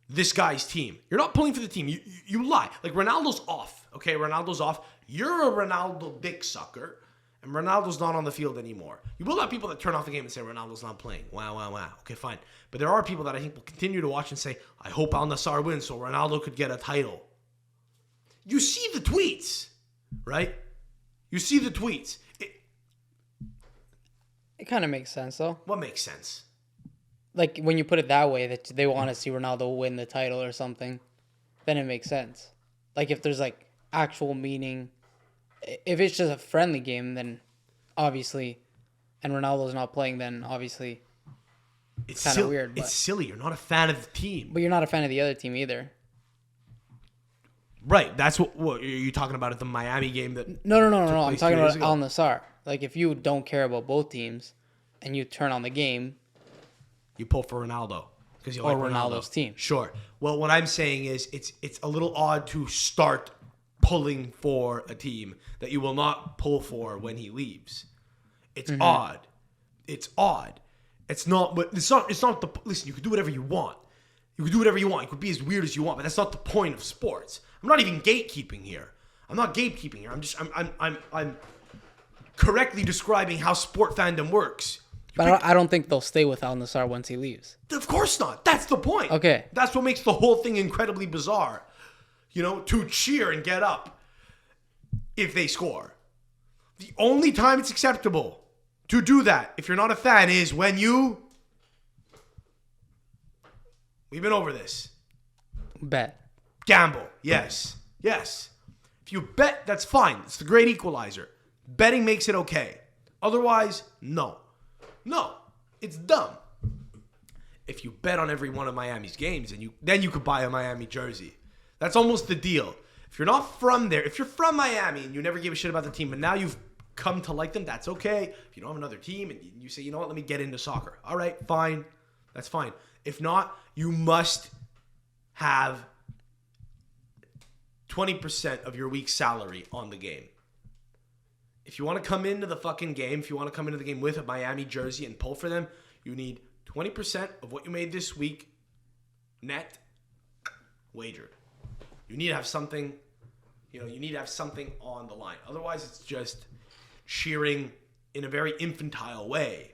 this guy's team. You're not pulling for the team. You lie. Like, Ronaldo's off. Okay, Ronaldo's off. You're a Ronaldo dick sucker, and Ronaldo's not on the field anymore. You will have people that turn off the game and say Ronaldo's not playing. Wow. Okay, fine. But there are people that I think will continue to watch and say, I hope Al Nassr wins so Ronaldo could get a title. You see the tweets, right? You see the tweets. It kind of makes sense, though. What makes sense? Like, when you put it that way, that they want to see Ronaldo win the title or something, then it makes sense. Like, if there's, like, actual meaning. If it's just a friendly game, then obviously, and Ronaldo's not playing, then obviously it's kind of weird. But, it's silly. You're not a fan of the team. But you're not a fan of the other team either. Right. That's what are you talking about at the Miami game? No. I'm talking about Al Nassr. Like, if you don't care about both teams and you turn on the game, you pull for Ronaldo because you or like Ronaldo's team. Sure. Well, what I'm saying is it's a little odd to start pulling for a team that you will not pull for when he leaves. It's odd. It's odd. It's not. But it's not the. Listen, you can do whatever you want. You can do whatever you want. You could be as weird as you want, but that's not the point of sports. I'm not even gatekeeping here. I'm not gatekeeping here. I'm correctly describing how sport fandom works. But I don't think they'll stay with Al Nassr once he leaves. Of course not. That's the point. Okay. That's what makes the whole thing incredibly bizarre. You know, to cheer and get up if they score. The only time it's acceptable to do that, if you're not a fan, is when you... We've been over this. Bet. Gamble. Yes. Yes. If you bet, that's fine. It's the great equalizer. Betting makes it okay. Otherwise, no. No. It's dumb. If you bet on every one of Miami's games, and then you could buy a Miami jersey. That's almost the deal. If you're not from there, if you're from Miami and you never gave a shit about the team, but now you've come to like them, that's okay. If you don't have another team and you say, you know what, let me get into soccer. All right, fine. That's fine. If not, you must have 20% of your week's salary on the game. If you want to come into the fucking game, if you want to come into the game with a Miami jersey and pull for them, you need 20% of what you made this week net wagered. You need to have something, you need to have something on the line. Otherwise, it's just cheering in a very infantile way.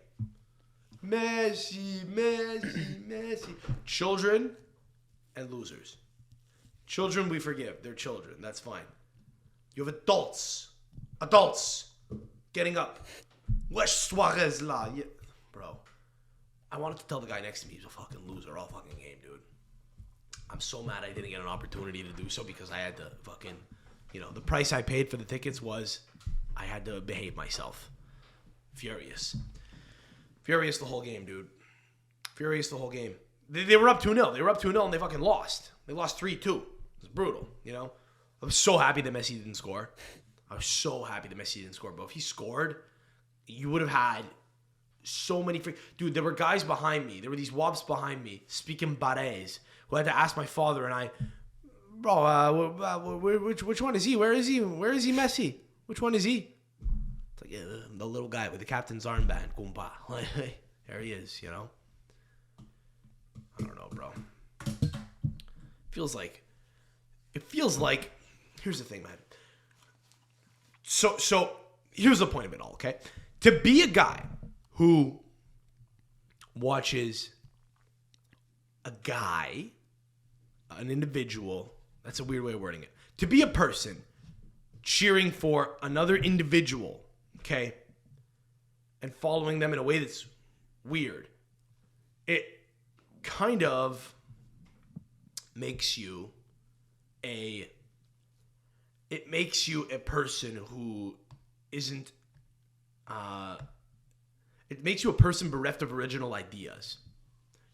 Messi, Messi, Messi. Children and losers. Children we forgive. They're children. That's fine. You have adults. Adults getting up. Wesh Suarez la. Yeah. Bro, I wanted to tell the guy next to me he's a fucking loser all fucking game, dude. I'm so mad I didn't get an opportunity to do so because I had to fucking, the price I paid for the tickets was I had to behave myself. Furious. Furious the whole game, dude. Furious the whole game. They were up 2-0. They were up 2-0 and they fucking lost. They lost 3-2. It was brutal, I was so happy that Messi didn't score. I was so happy that Messi didn't score. But if he scored, you would have had so many Dude, there were guys behind me. There were these wops behind me speaking Barres who had to ask my father and I, bro, which one is he? Where is he? Where is he, Messi? Which one is he? It's like, yeah, the little guy with the captain's armband. Kumpa. There he is, I don't know, bro. It feels like, here's the thing, man. So here's the point of it all, okay? To be a guy who watches an individual, that's a weird way of wording it. To be a person cheering for another individual, okay, and following them in a way that's weird, it kind of makes you a person who isn't, it makes you a person bereft of original ideas.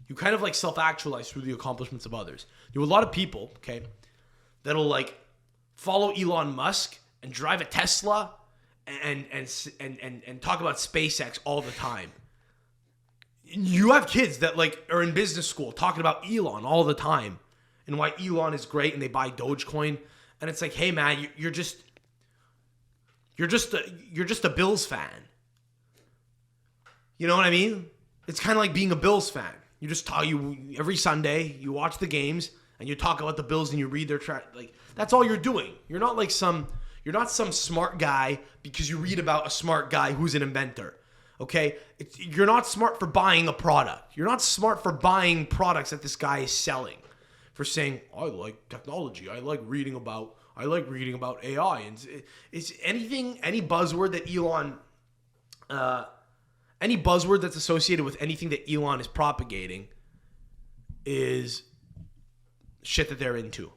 You kind of like self-actualize through the accomplishments of others. There are a lot of people, okay, that'll like follow Elon Musk and drive a Tesla and talk about SpaceX all the time. You have kids that like are in business school talking about Elon all the time and why Elon is great and they buy Dogecoin. And it's like, hey man, you're just a Bills fan. You know what I mean? It's kind of like being a Bills fan. You just every Sunday you watch the games and you talk about the Bills and you read their like that's all you're doing. You're not some smart guy because you read about a smart guy who's an inventor. Okay? You're not smart for buying a product. You're not smart for buying products that this guy is selling. For saying, I like technology. I like reading about AI. And it's any buzzword that Elon, any buzzword that's associated with anything that Elon is propagating is shit that they're into.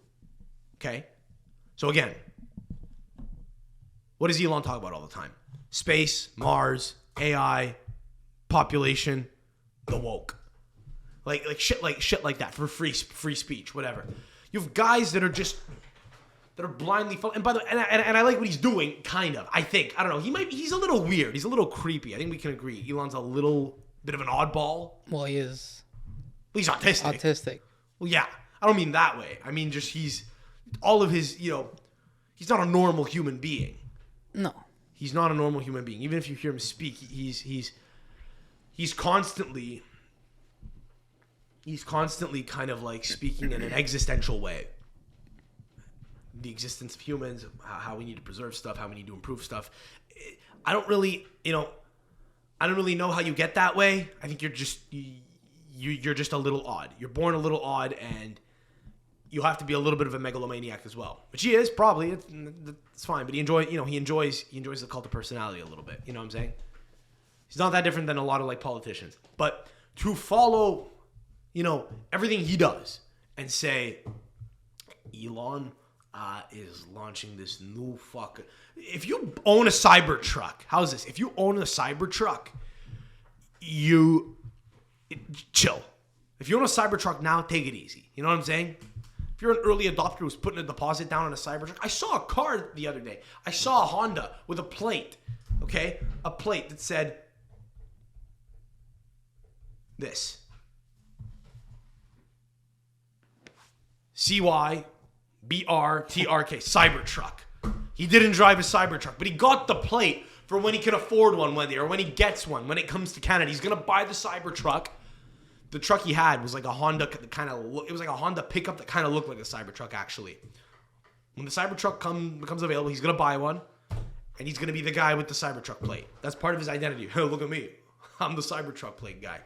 Okay? So again, what does Elon talk about all the time? Space, Mars, AI, population, the woke. Like shit like that for free speech, whatever. You have guys that are blindly and by the way, and I like what he's doing, kind of. I think. I don't know. He's a little weird. He's a little creepy. I think we can agree. Elon's a little bit of an oddball. Well, he is. He's autistic. Autistic. Well, yeah. I don't mean that way. I mean just he's all of his, he's not a normal human being. No. He's not a normal human being. Even if you hear him speak, he's constantly kind of like speaking in an existential way. The existence of humans, how we need to preserve stuff, how we need to improve stuff. I don't really know how you get that way. I think you're just a little odd. You're born a little odd and you have to be a little bit of a megalomaniac as well, which he is probably. It's fine, but he enjoys the cult of personality a little bit. You know what I'm saying? He's not that different than a lot of like politicians, but to follow, everything he does and say, Elon is launching this new fucking. If you own a Cybertruck, how's this? If you own a Cybertruck, you chill. If you own a Cybertruck now, take it easy. You know what I'm saying? If you're an early adopter who's putting a deposit down on a Cybertruck, I saw a car the other day. I saw a Honda with a plate, okay? A plate that said this. CYBRTRK, Cybertruck. He didn't drive a Cybertruck, but he got the plate for when he can afford one one day, or when he gets one. When it comes to Canada, he's gonna buy the Cybertruck. The truck he had was like a Honda it was like a Honda pickup that kind of looked like a Cybertruck actually. When the Cybertruck becomes available, he's gonna buy one, and he's gonna be the guy with the Cybertruck plate. That's part of his identity. Look at me, I'm the Cybertruck plate guy.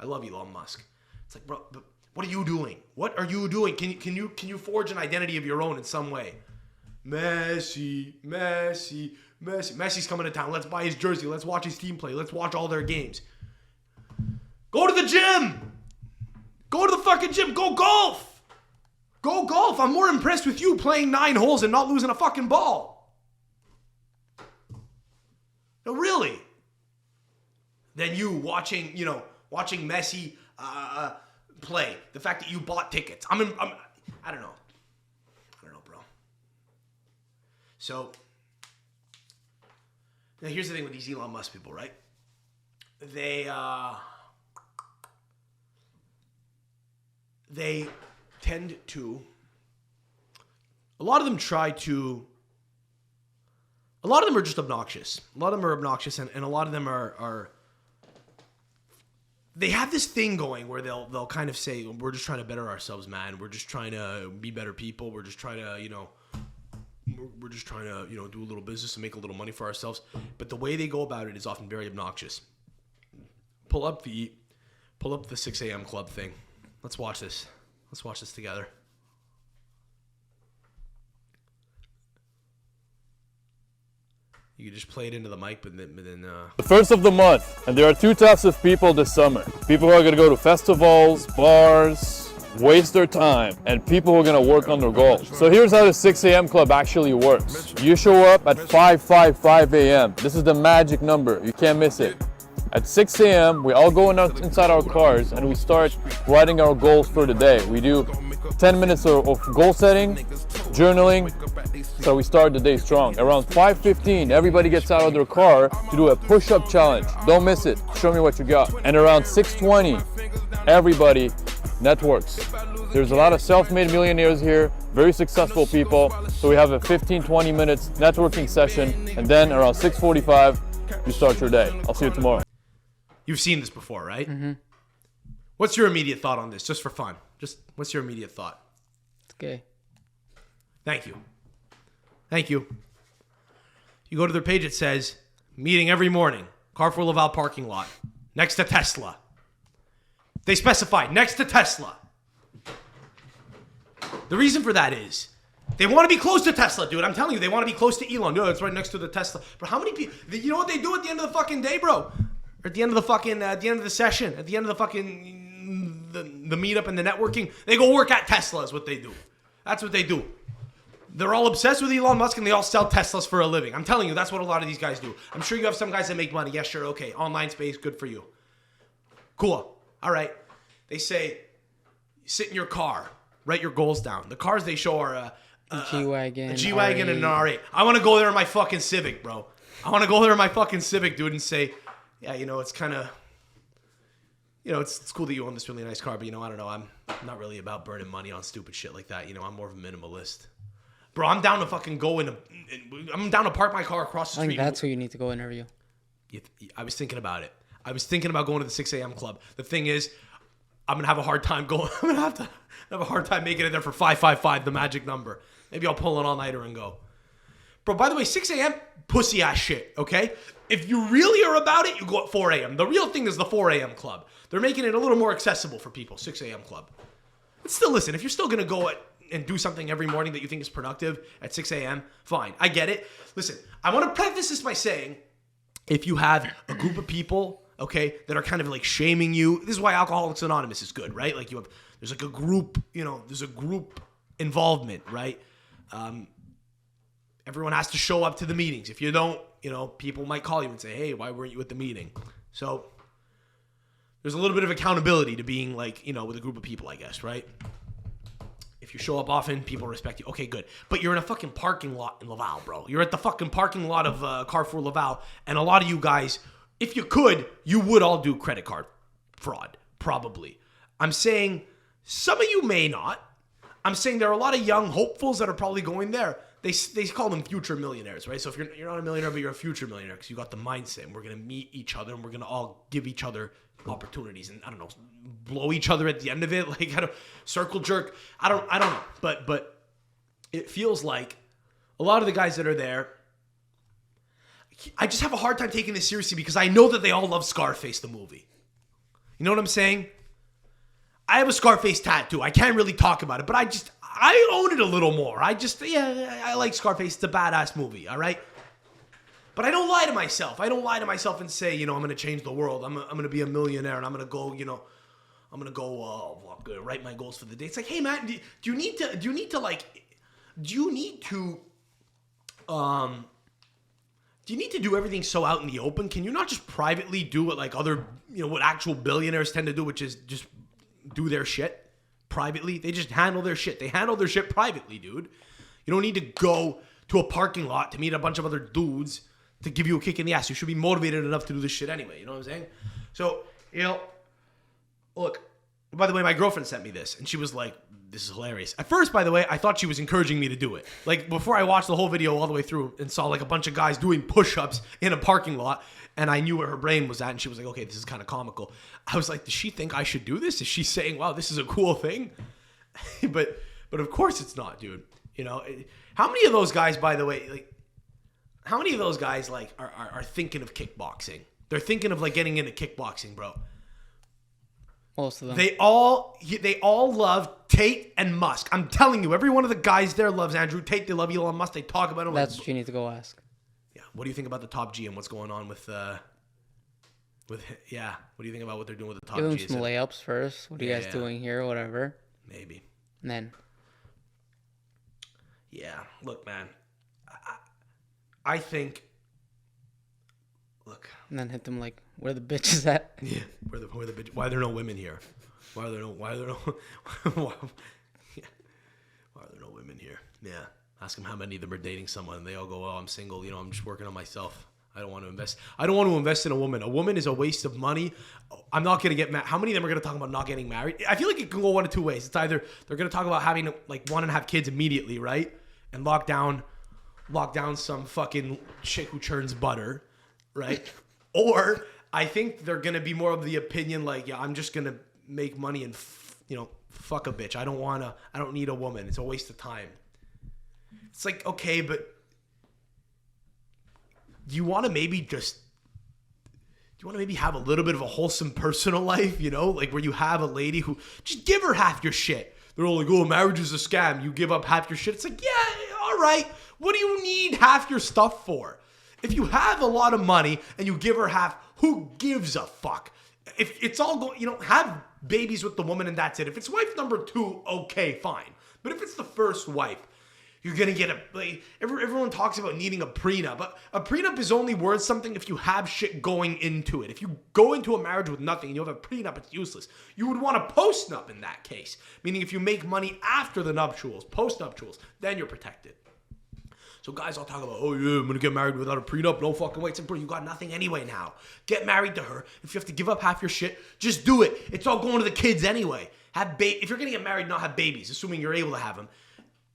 I love Elon Musk. It's like, bro, but what are you doing? What are you doing? Can you forge an identity of your own in some way? Messi's coming to town. Let's buy his jersey. Let's watch his team play. Let's watch all their games. Go to the gym. Go to the fucking gym. Go golf. Go golf. I'm more impressed with you playing 9 holes and not losing a fucking ball. No, really. Than you watching Messi play. The fact that you bought tickets. I don't know. I don't know, bro. So, now here's the thing with these Elon Musk people, right? They tend to, a lot of them are just obnoxious. A lot of them are obnoxious, and a lot of them are they have this thing going where they'll kind of say, we're just trying to better ourselves, man. We're just trying to be better people. We're just trying to, we're just trying to, do a little business and make a little money for ourselves. But the way they go about it is often very obnoxious. Pull up the 6 a.m. club thing. Let's watch this. Let's watch this together. You can just play it into the mic, but then The first of the month, and there are 2 types of people this summer. People who are going to go to festivals, bars, waste their time, and people who are going to work on their goals. So here's how the 6 a.m. club actually works. You show up at 5 a.m. This is the magic number. You can't miss it. At 6 a.m., we all go inside our cars and we start writing our goals for the day. We do 10 minutes of goal setting, journaling, so we start the day strong. Around 5:15, everybody gets out of their car to do a push-up challenge. Don't miss it. Show me what you got. And around 6:20, everybody networks. There's a lot of self-made millionaires here, very successful people. So we have a 15-20 minutes networking session, and then around 6:45, you start your day. I'll see you tomorrow. You've seen this before, right? Mm-hmm. What's your immediate thought on this, just for fun? What's your immediate thought? Okay. Thank you. You go to their page, it says, meeting every morning, Carrefour Laval parking lot, next to Tesla. They specify, next to Tesla. The reason for that is, they want to be close to Tesla, dude. I'm telling you, they want to be close to Elon. No, it's right next to the Tesla. But how many people, you know what they do at the end of the fucking day, bro? Or at the end of the fucking, at the end of the session, at the end of the fucking, the meetup and the networking, they go work at Tesla is what they do. That's what they do. They're all obsessed with Elon Musk and they all sell Teslas for a living. I'm telling you, that's what a lot of these guys do. I'm sure you have some guys that make money. Yeah, sure, okay. Online space, good for you. Cool. All right. They say, sit in your car, write your goals down. The cars they show are a G-Wagon, and an R8. I want to go there in my fucking Civic, bro. I want to go there in my fucking Civic, dude, and say, yeah, it's kind of, it's cool that you own this really nice car, but, I don't know. I'm not really about burning money on stupid shit like that. I'm more of a minimalist. Bro, I'm down to fucking I'm down to park my car across the I street. think that's who you need to go interview. I was thinking about it. I was thinking about going to the 6 a.m. club. The thing is, I'm going to have a hard time going. I'm going to have a hard time making it there for 555, the magic number. Maybe I'll pull an all-nighter and go. Bro, by the way, 6 a.m., pussy-ass shit, okay? If you really are about it, you go at 4 a.m. The real thing is the 4 a.m. club. They're making it a little more accessible for people, 6 a.m. club. But still, listen, if you're still going to go at and do something every morning that you think is productive at 6 a.m., fine. I get it. Listen, I want to preface this by saying, if you have a group of people, okay, that are kind of like shaming you, this is why Alcoholics Anonymous is good, right? Like there's like a group, there's a group involvement, right? Everyone has to show up to the meetings. If you don't, people might call you and say, hey, why weren't you at the meeting? So there's a little bit of accountability to being like, with a group of people, I guess, right? If you show up often, people respect you. Okay, good. But you're in a fucking parking lot in Laval, bro. You're at the fucking parking lot of Carrefour Laval, and a lot of you guys, if you could, you would all do credit card fraud, probably. I'm saying some of you may not. I'm saying there are a lot of young hopefuls that are probably going there. They call them future millionaires, right? So if you're not a millionaire, but you're a future millionaire because you got the mindset, and we're going to meet each other, and we're going to all give each other opportunities, and I don't know, blow each other at the end of it, like circle jerk. I don't know, but it feels like a lot of the guys that are there, I just have a hard time taking this seriously because I know that they all love Scarface the movie. You know what I'm saying? I have a Scarface tattoo. I can't really talk about it, but I own it a little more. I like Scarface. It's a badass movie, all right? But I don't lie to myself. I don't lie to myself and say, I'm going to change the world. I'm going to be a millionaire, and I'm going to go, I'm going to go write my goals for the day. It's like, hey, man, do you need to do everything so out in the open? Can you not just privately do what like other, what actual billionaires tend to do, which is just do their shit privately? They just handle their shit. They handle their shit privately, dude. You don't need to go to a parking lot to meet a bunch of other dudes to give you a kick in the ass. You should be motivated enough to do this shit anyway. You know what I'm saying? So, look, by the way, my girlfriend sent me this, and she was like, this is hilarious. At first, by the way, I thought she was encouraging me to do it. Like, before I watched the whole video all the way through and saw, like, a bunch of guys doing push-ups in a parking lot, and I knew where her brain was at, and she was like, okay, this is kind of comical. I was like, does she think I should do this? Is she saying, wow, this is a cool thing? but of course it's not, dude. How many of those guys, by the way, like, how many of those guys, like, are thinking of kickboxing? They're thinking of, like, getting into kickboxing, bro. Most of them. They all love Tate and Musk. I'm telling you, every one of the guys there loves Andrew Tate. They love Elon Musk. They talk about him. That's what you need to go ask. Yeah. What do you think about the top G and what's going on with what do you think about what they're doing with the top G? Give them some layups first. What are you guys doing here? Whatever. Maybe. And then. Yeah. Look, man. I think. Look. And then hit them like, where the bitches at? Yeah. Where the bitch? Why are there no women here? Why are there no why are there no women here? Yeah. Ask them how many of them are dating someone, and they all go, "Oh, I'm single. I'm just working on myself. I don't want to invest. I don't want to invest in a woman. A woman is a waste of money. I'm not going to get married." How many of them are going to talk about not getting married? I feel like it can go one of two ways. It's either they're going to talk about having like want to have kids immediately, right? And lock down some fucking chick who churns butter, right? Or I think they're going to be more of the opinion like, yeah, I'm just going to make money and fuck a bitch. I don't need a woman. It's a waste of time. It's like, okay, but do you want to maybe have a little bit of a wholesome personal life, like where you have a lady who just give her half your shit. They're all like, oh, marriage is a scam. You give up half your shit. It's like, yeah, all right. What do you need half your stuff for? If you have a lot of money and you give her half, who gives a fuck? If it's all going, have babies with the woman and that's it. If it's wife number 2, okay, fine. But if it's the first wife, you're going to get everyone talks about needing a prenup, but a prenup is only worth something if you have shit going into it. If you go into a marriage with nothing and you have a prenup, it's useless. You would want a post-nup in that case, meaning if you make money after the nuptials, post-nuptials, then you're protected. So guys all talk about, oh yeah, I'm going to get married without a prenup. No fucking way. It's like, bro, you got nothing anyway now. Get married to her. If you have to give up half your shit, just do it. It's all going to the kids anyway. If you're going to get married, not have babies, assuming you're able to have them.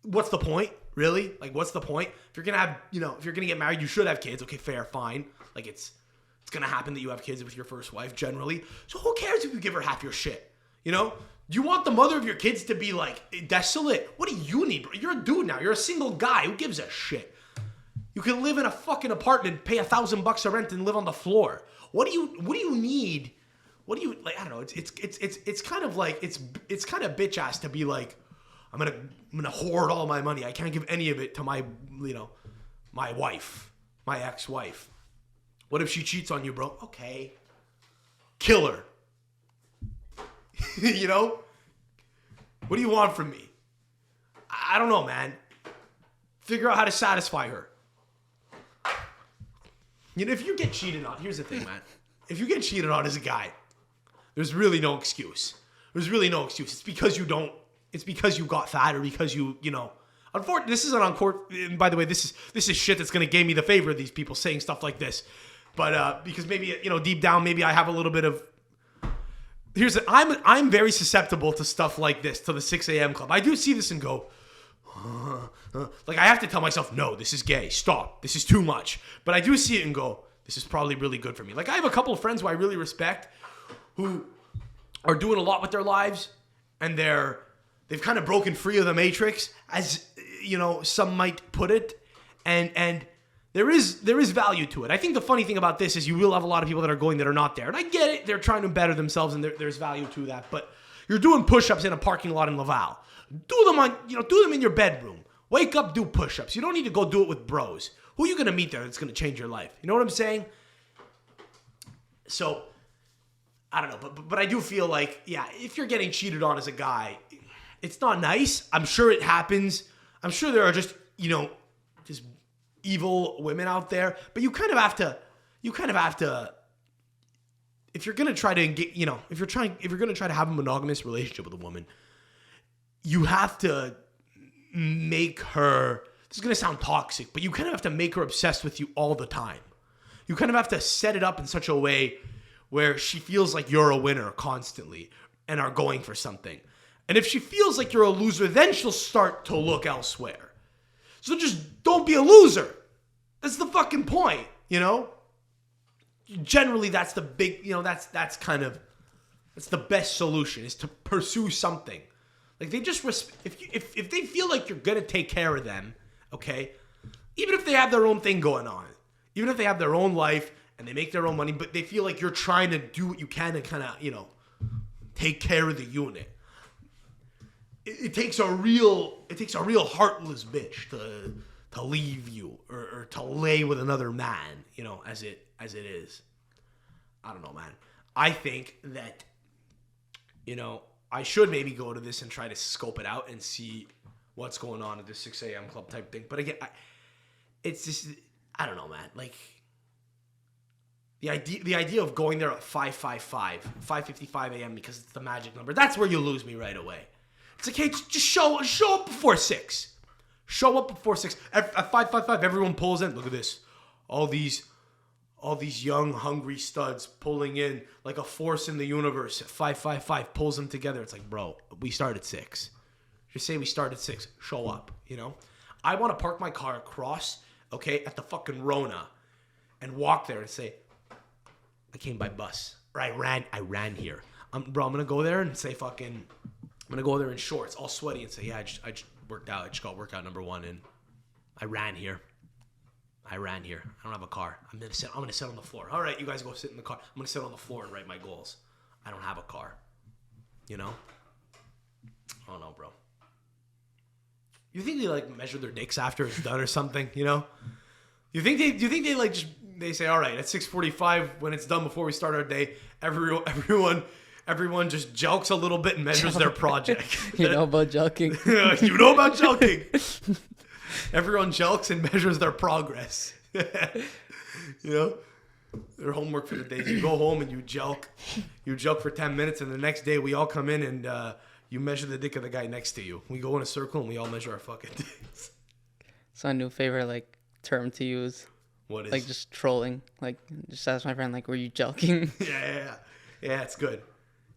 What's the point? Really? Like, what's the point? If you're going to have, if you're going to get married, you should have kids. Okay, fair, fine. Like, it's going to happen that you have kids with your first wife, generally. So who cares if you give her half your shit? Do you want the mother of your kids to be, like, desolate? What do you need, bro? You're a dude now. You're a single guy. Who gives a shit? You can live in a fucking apartment, pay $1,000 a rent, and live on the floor. What do you need? What do you, like, I don't know. It's kind of like, it's kind of bitch ass to be like, I'm gonna hoard all my money. I can't give any of it to my my wife, my ex-wife. What if she cheats on you, bro? Okay, kill her. You know? What do you want from me? I don't know, man. Figure out how to satisfy her. You know, if you get cheated on, here's the thing, man. If you get cheated on as a guy, there's really no excuse. There's really no excuse. It's because you don't. It's because you got fat or because you know. Unfortunately, this isn't on court. And by the way, this is shit that's gonna gain me the favor of these people saying stuff like this. But because maybe deep down, maybe I have a little bit of. I'm very susceptible to stuff like this, to the 6 a.m. club. I do see this and go, like I have to tell myself, no, this is gay. Stop. This is too much. But I do see it and go, this is probably really good for me. Like I have a couple of friends who I really respect, who are doing a lot with their lives, and they've kind of broken free of the matrix, as some might put it, and there is value to it. I think the funny thing about this is you will have a lot of people that are going that are not there. And I get it. They're trying to better themselves and there's value to that. But you're doing push-ups in a parking lot in Laval. Do them in your bedroom. Wake up, do push-ups. You don't need to go do it with bros. Who are you going to meet there that's going to change your life? You know what I'm saying? So, I don't know. But I do feel like, yeah, if you're getting cheated on as a guy, it's not nice. I'm sure it happens. I'm sure there are just evil women out there, but you kind of have to if you're going to try to engage, if you're going to try to have a monogamous relationship with a woman, you have to make her, this is going to sound toxic, but you kind of have to make her obsessed with you all the time. You kind of have to set it up in such a way where she feels like you're a winner constantly and are going for something. And if she feels like you're a loser, then she'll start to look elsewhere. So just don't be a loser. That's the fucking point, Generally, that's the big, that's the best solution is to pursue something. Like they just, if they feel like you're going to take care of them, okay, even if they have their own thing going on, even if they have their own life and they make their own money, but they feel like you're trying to do what you can to kind of, take care of the unit. It takes a real heartless bitch to leave you or to lay with another man, as it is. I don't know, man. I think that, I should maybe go to this and try to scope it out and see what's going on at the 6 a.m. club type thing. But again, it's just, I don't know, man. Like the idea of going there at 5:55 a.m. because it's the magic number. That's where you lose me right away. It's like, hey, just show up before 6. Show up before 6. At 5:55, everyone pulls in. Look at this. All these young, hungry studs pulling in like a force in the universe at 5:55 pulls them together. It's like, bro, we start at 6. Just say we start at 6. Show up, I want to park my car across, at the fucking Rona and walk there and say, I came by bus. Or I ran here. I'm going to go there and say I'm going to go there in shorts, all sweaty, and say, yeah, I just worked out. I just got workout number 1, and I ran here. I don't have a car. I'm gonna sit on the floor. All right, you guys go sit in the car. I'm gonna sit on the floor and write my goals. I don't have a car. I don't know, bro. You think they measure their dicks after it's done or something? Do you think they they say, all right, at 6:45 when it's done before we start our day, everyone just jelks a little bit and measures their project. You know about jelking? You know about jelking. Everyone jelks and measures their progress. Their homework for the day. You go home and you jelk for 10 minutes, and the next day we all come in and you measure the dick of the guy next to you. We go in a circle and we all measure our fucking dicks. It's my new favorite term to use. What is? Just trolling. Just ask my friend were you jelking? Yeah, it's good.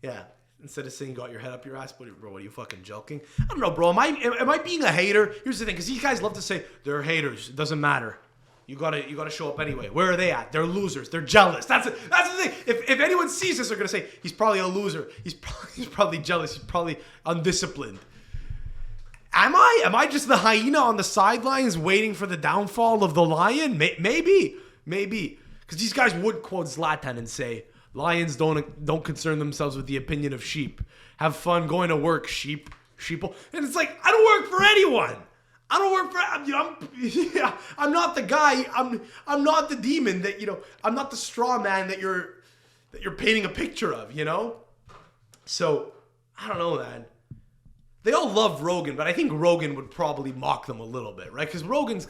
Yeah. Instead of saying got your head up your ass, bro, what are you fucking joking? I don't know, bro. Am I being a hater? Here's the thing, because these guys love to say they're haters. It doesn't matter. You gotta show up anyway. Where are they at? They're losers. They're jealous. That's the thing. If anyone sees this, they're gonna say he's probably a loser. He's probably jealous. He's probably undisciplined. Am I? Am I just the hyena on the sidelines waiting for the downfall of the lion? Maybe. Because these guys would quote Zlatan and say, lions don't concern themselves with the opinion of sheep. Have fun going to work, sheep. sheeple. And it's like, I don't work for anyone. I don't work for, I'm not the guy. I'm not the demon that, I'm not the straw man that you're painting a picture of, So, I don't know, man. They all love Rogan, but I think Rogan would probably mock them a little bit, right? Because Rogan's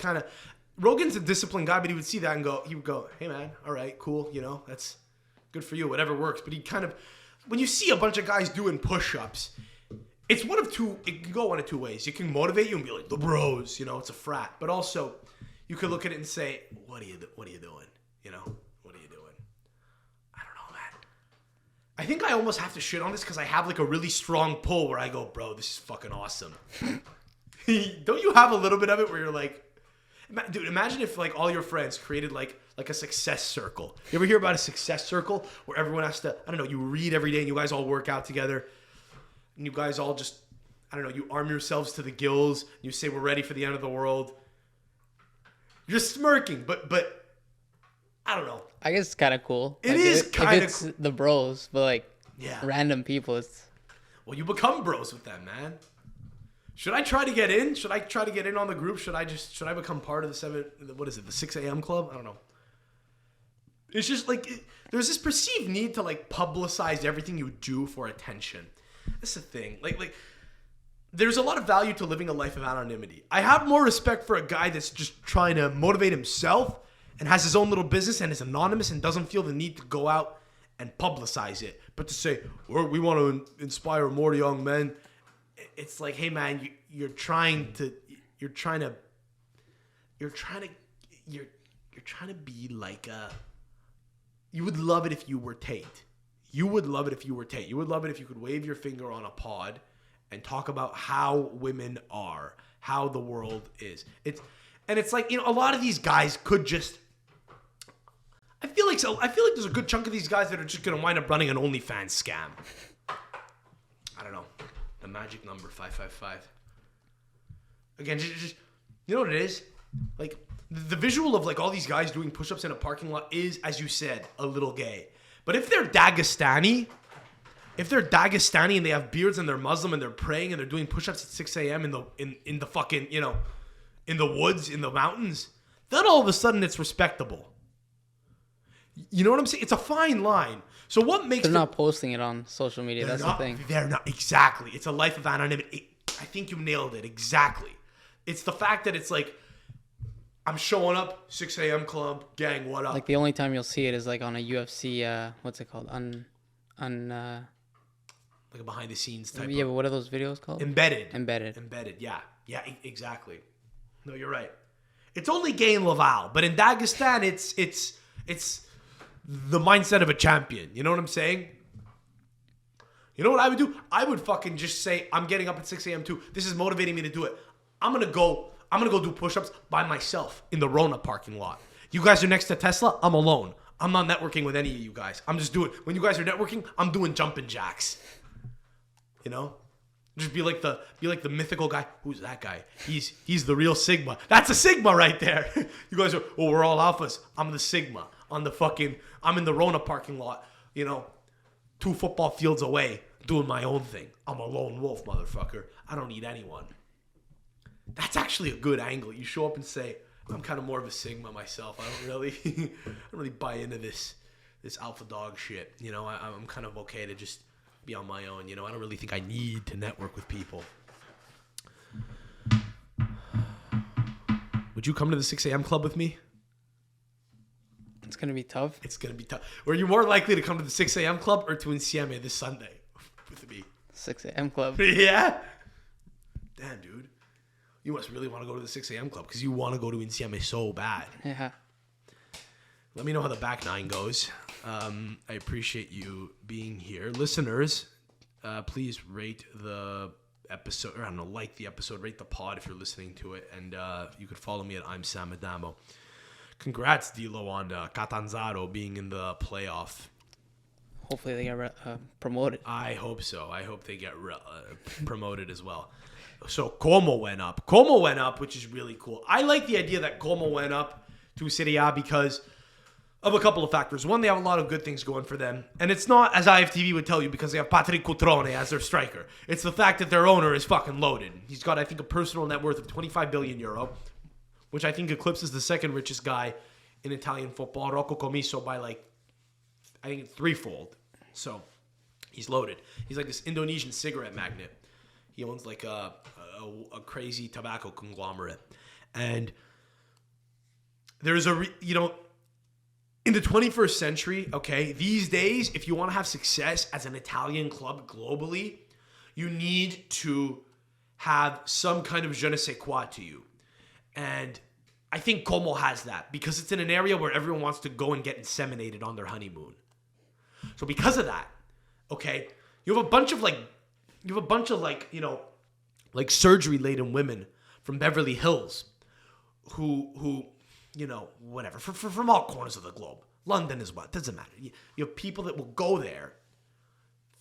a disciplined guy, but he would see that and he would go, hey man, all right, cool, that's good for you, whatever works. But when you see a bunch of guys doing push-ups, it can go one of two ways. You can motivate you and be like, the bros, it's a frat. But also, you could look at it and say, what are you doing? What are you doing? I don't know, man. I think I almost have to shit on this because I have like a really strong pull where I go, bro, this is fucking awesome. Don't you have a little bit of it where you're like, dude, imagine if like all your friends created like a success circle. You ever hear about a success circle where everyone has to, I don't know, you read every day and you guys all work out together and you guys all just, I don't know, you arm yourselves to the gills. You say we're ready for the end of the world. You're smirking, but I don't know. I guess it's kind of cool. It is kind of cool. The bros, but like random people, it's. Well, you become bros with them, man. Should I try to get in? Should I try to get in on the group? Should I become part of the 6 a.m. club? I don't know. It's just like, there's this perceived need to like publicize everything you do for attention. That's the thing. Like, there's a lot of value to living a life of anonymity. I have more respect for a guy that's just trying to motivate himself and has his own little business and is anonymous and doesn't feel the need to go out and publicize it. But to say, we want to inspire more young men, it's like, hey man, you're trying to be like you would love it if you were Tate. You would love it if you were Tate. You would love it if you could wave your finger on a pod and talk about how women are, how the world is. It's like, a lot of these guys could just, I feel like there's a good chunk of these guys that are just going to wind up running an OnlyFans scam. I don't know. The magic number, 555. Again, just you know what it is? Like, the visual of like all these guys doing push-ups in a parking lot is, as you said, a little gay. But if they're Dagestani and they have beards and they're Muslim and they're praying and they're doing push-ups at 6 a.m. in the fucking, in the woods, in the mountains, then all of a sudden it's respectable. You know what I'm saying? It's a fine line. So what makes They're not posting it on social media. That's the thing. They're not. Exactly. It's a life of anonymity. I think you nailed it. Exactly. It's the fact that it's like, I'm showing up, 6 a.m. club, gang, what up? Like the only time you'll see it is like on a UFC, what's it called? Like a behind the scenes type. Yeah, but what are those videos called? Embedded. Yeah. Yeah, exactly. No, you're right. It's only gay in Laval, but in Dagestan, it's the mindset of a champion. You know what I'm saying? You know what I would do? I would fucking just say, I'm getting up at 6 a.m. too. This is motivating me to do it. I'm gonna go do push-ups by myself in the Rona parking lot. You guys are next to Tesla. I'm alone. I'm not networking with any of you guys. I'm just doing, when you guys are networking, I'm doing jumping jacks. Just be like the mythical guy. Who's that guy? He's the real Sigma. That's a Sigma right there. You guys are, we're all alphas. I'm the Sigma. I'm in the Rona parking lot, 2 football fields away, doing my own thing. I'm a lone wolf, motherfucker. I don't need anyone. That's actually a good angle. You show up and say, I'm kind of more of a Sigma myself. I don't really buy into this alpha dog shit. I'm kind of okay to just be on my own. I don't really think I need to network with people. Would you come to the 6 a.m. club with me? It's going to be tough. It's going to be tough. Were you more likely to come to the 6 a.m. club or to Insieme this Sunday with me? 6 a.m. club. Yeah? Damn, dude. You must really want to go to the 6 a.m. club because you want to go to Insieme so bad. Yeah. Let me know how the back nine goes. I appreciate you being here. Listeners, please rate the episode, or I don't know, like the episode, rate the pod if you're listening to it. And you could follow me at I'm Sam Adamo. Congrats, Dilo, on Catanzaro being in the playoff. Hopefully they get promoted. I hope so. I hope they get promoted as well. So Como went up, which is really cool. I like the idea that Como went up to Serie A because of a couple of factors. One, they have a lot of good things going for them. And it's not, as IFTV would tell you, because they have Patrick Cutrone as their striker. It's the fact that their owner is fucking loaded. He's got, I think, a personal net worth of 25 billion euro, which I think eclipses the second richest guy in Italian football, Rocco Commisso, by like, I think, threefold. So he's loaded. He's like this Indonesian cigarette magnate. He owns like a crazy tobacco conglomerate. And there's in the 21st century, okay, these days, if you want to have success as an Italian club globally, you need to have some kind of je ne sais quoi to you. And I think Como has that because it's in an area where everyone wants to go and get inseminated on their honeymoon. So because of that, okay, you have a bunch of surgery-laden women from Beverly Hills who whatever, from all corners of the globe. London as well. It doesn't matter. You have people that will go there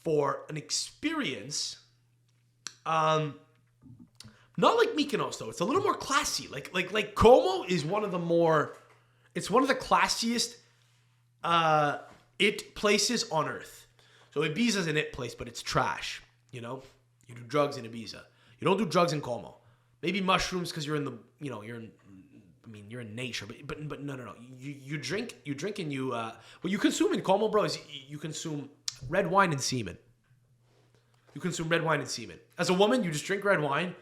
for an experience. Not like Mykonos, though. It's a little more classy. Like Como is one of the classiest it places on earth. So Ibiza's an it place, but it's trash. You know? You do drugs in Ibiza. You don't do drugs in Como. Maybe mushrooms because you're in nature, but no. You drink and you what you consume in Como, bro, is you consume red wine and semen. You consume red wine and semen. As a woman, you just drink red wine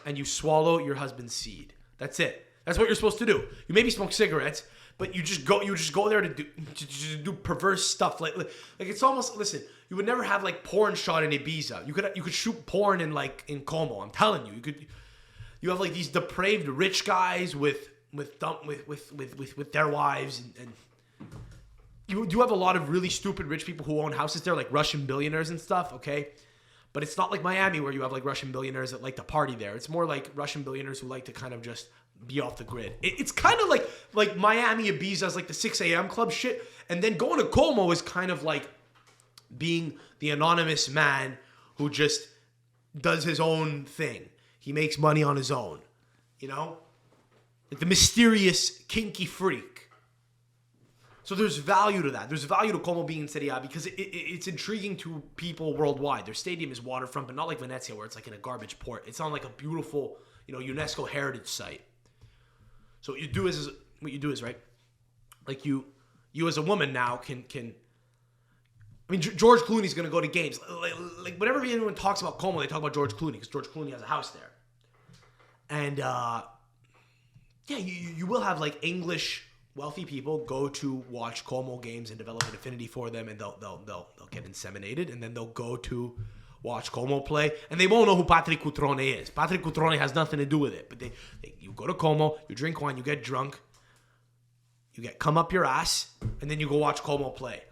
and you swallow your husband's seed. That's it. That's what you're supposed to do. You maybe smoke cigarettes, but you just go there to do perverse stuff. Like it's almost, listen, you would never have like porn shot in Ibiza. You could shoot porn in Como. I'm telling you. You have like these depraved rich guys with their wives and you do have a lot of really stupid rich people who own houses there, like Russian billionaires and stuff, okay? But it's not like Miami where you have like Russian billionaires that like to party there. It's more like Russian billionaires who like to kind of just be off the grid. It's kind of like Miami Ibiza is like the 6 a.m. club shit, and then going to Como is kind of like being the anonymous man who just does his own thing. He makes money on his own, you know? Like the mysterious, kinky freak. So there's value to that. There's value to Como being in Serie A because it's intriguing to people worldwide. Their stadium is waterfront, but not like Venezia where it's like in a garbage port. It's on like a beautiful, UNESCO heritage site. So what you do is right, like you as a woman now can. I mean, George Clooney's gonna go to games. Like whenever anyone talks about Como, they talk about George Clooney because George Clooney has a house there. And you will have like English wealthy people go to watch Como games and develop an affinity for them, and they'll get inseminated, and then they'll go to watch Como play, and they won't know who Patrick Cutrone is. Patrick Cutrone has nothing to do with it, but you go to Como, you drink wine, you get drunk, you get come up your ass, and then you go watch Como play,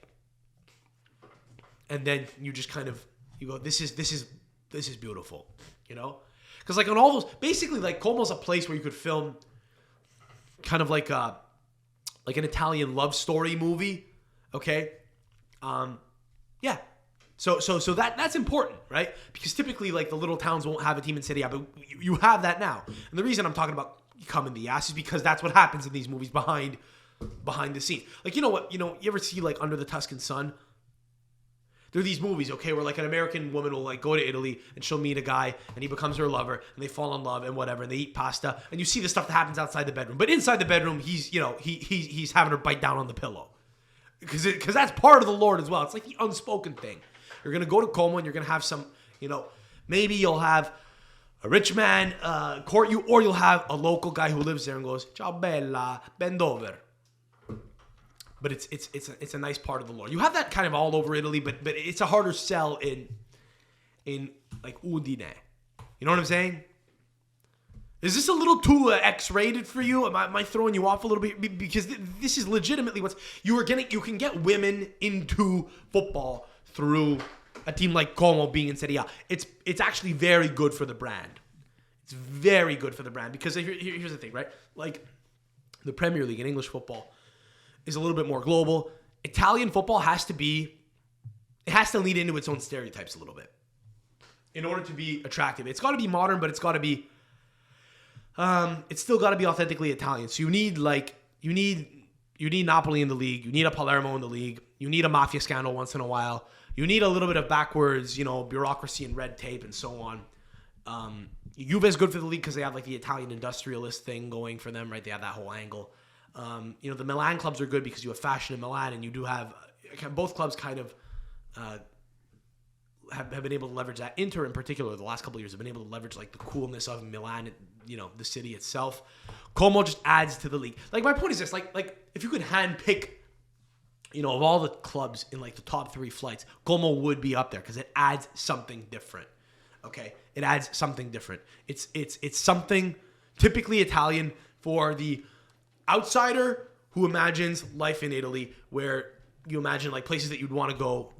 and then you just kind of you go, this is beautiful, because like on all those, basically like Como's a place where you could film kind of like an Italian love story movie, okay? Yeah. So that's important, right? Because typically like the little towns won't have a team in Serie A, but you have that now. And the reason I'm talking about come in the ass is because that's what happens in these movies behind the scenes. Like, you know what? You ever see like Under the Tuscan Sun? There are these movies, okay, where like an American woman will like go to Italy and she'll meet a guy and he becomes her lover and they fall in love and whatever and they eat pasta and you see the stuff that happens outside the bedroom. But inside the bedroom, he's he's having her bite down on the pillow because that's part of the Lord as well. It's like the unspoken thing. You're gonna go to Como and you're gonna have some, maybe you'll have a rich man court you, or you'll have a local guy who lives there and goes, "Ciao bella, bend over." But it's a nice part of the Lord. You have that kind of all over Italy, but it's a harder sell in like Udine. You know what I'm saying? Is this a little too X-rated for you? Am I throwing you off a little bit? Because this is legitimately you can get women into football through a team like Como being in Serie A. It's actually very good for the brand. It's very good for the brand because here's the thing, right? Like the Premier League in English football is a little bit more global. Italian football has to lead into its own stereotypes a little bit in order to be attractive. It's got to be modern, but it's got to be it's still got to be authentically Italian. So you need You need Napoli in the league. You need a Palermo in the league. You need a mafia scandal once in a while. You need a little bit of backwards, bureaucracy and red tape and so on. Juve is good for the league because they have like the Italian industrialist thing going for them, right? They have that whole angle. The Milan clubs are good because you have fashion in Milan, and you do have both clubs kind of have been able to leverage that. Inter in particular, the last couple of years have been able to leverage like the coolness of Milan, the city itself. Como just adds to the league. Like my point is this: like if you could handpick, of all the clubs in like the top 3 flights, Como would be up there because it adds something different. Okay, it adds something different. It's something typically Italian for the outsider who imagines life in Italy, where you imagine like places that you'd want to go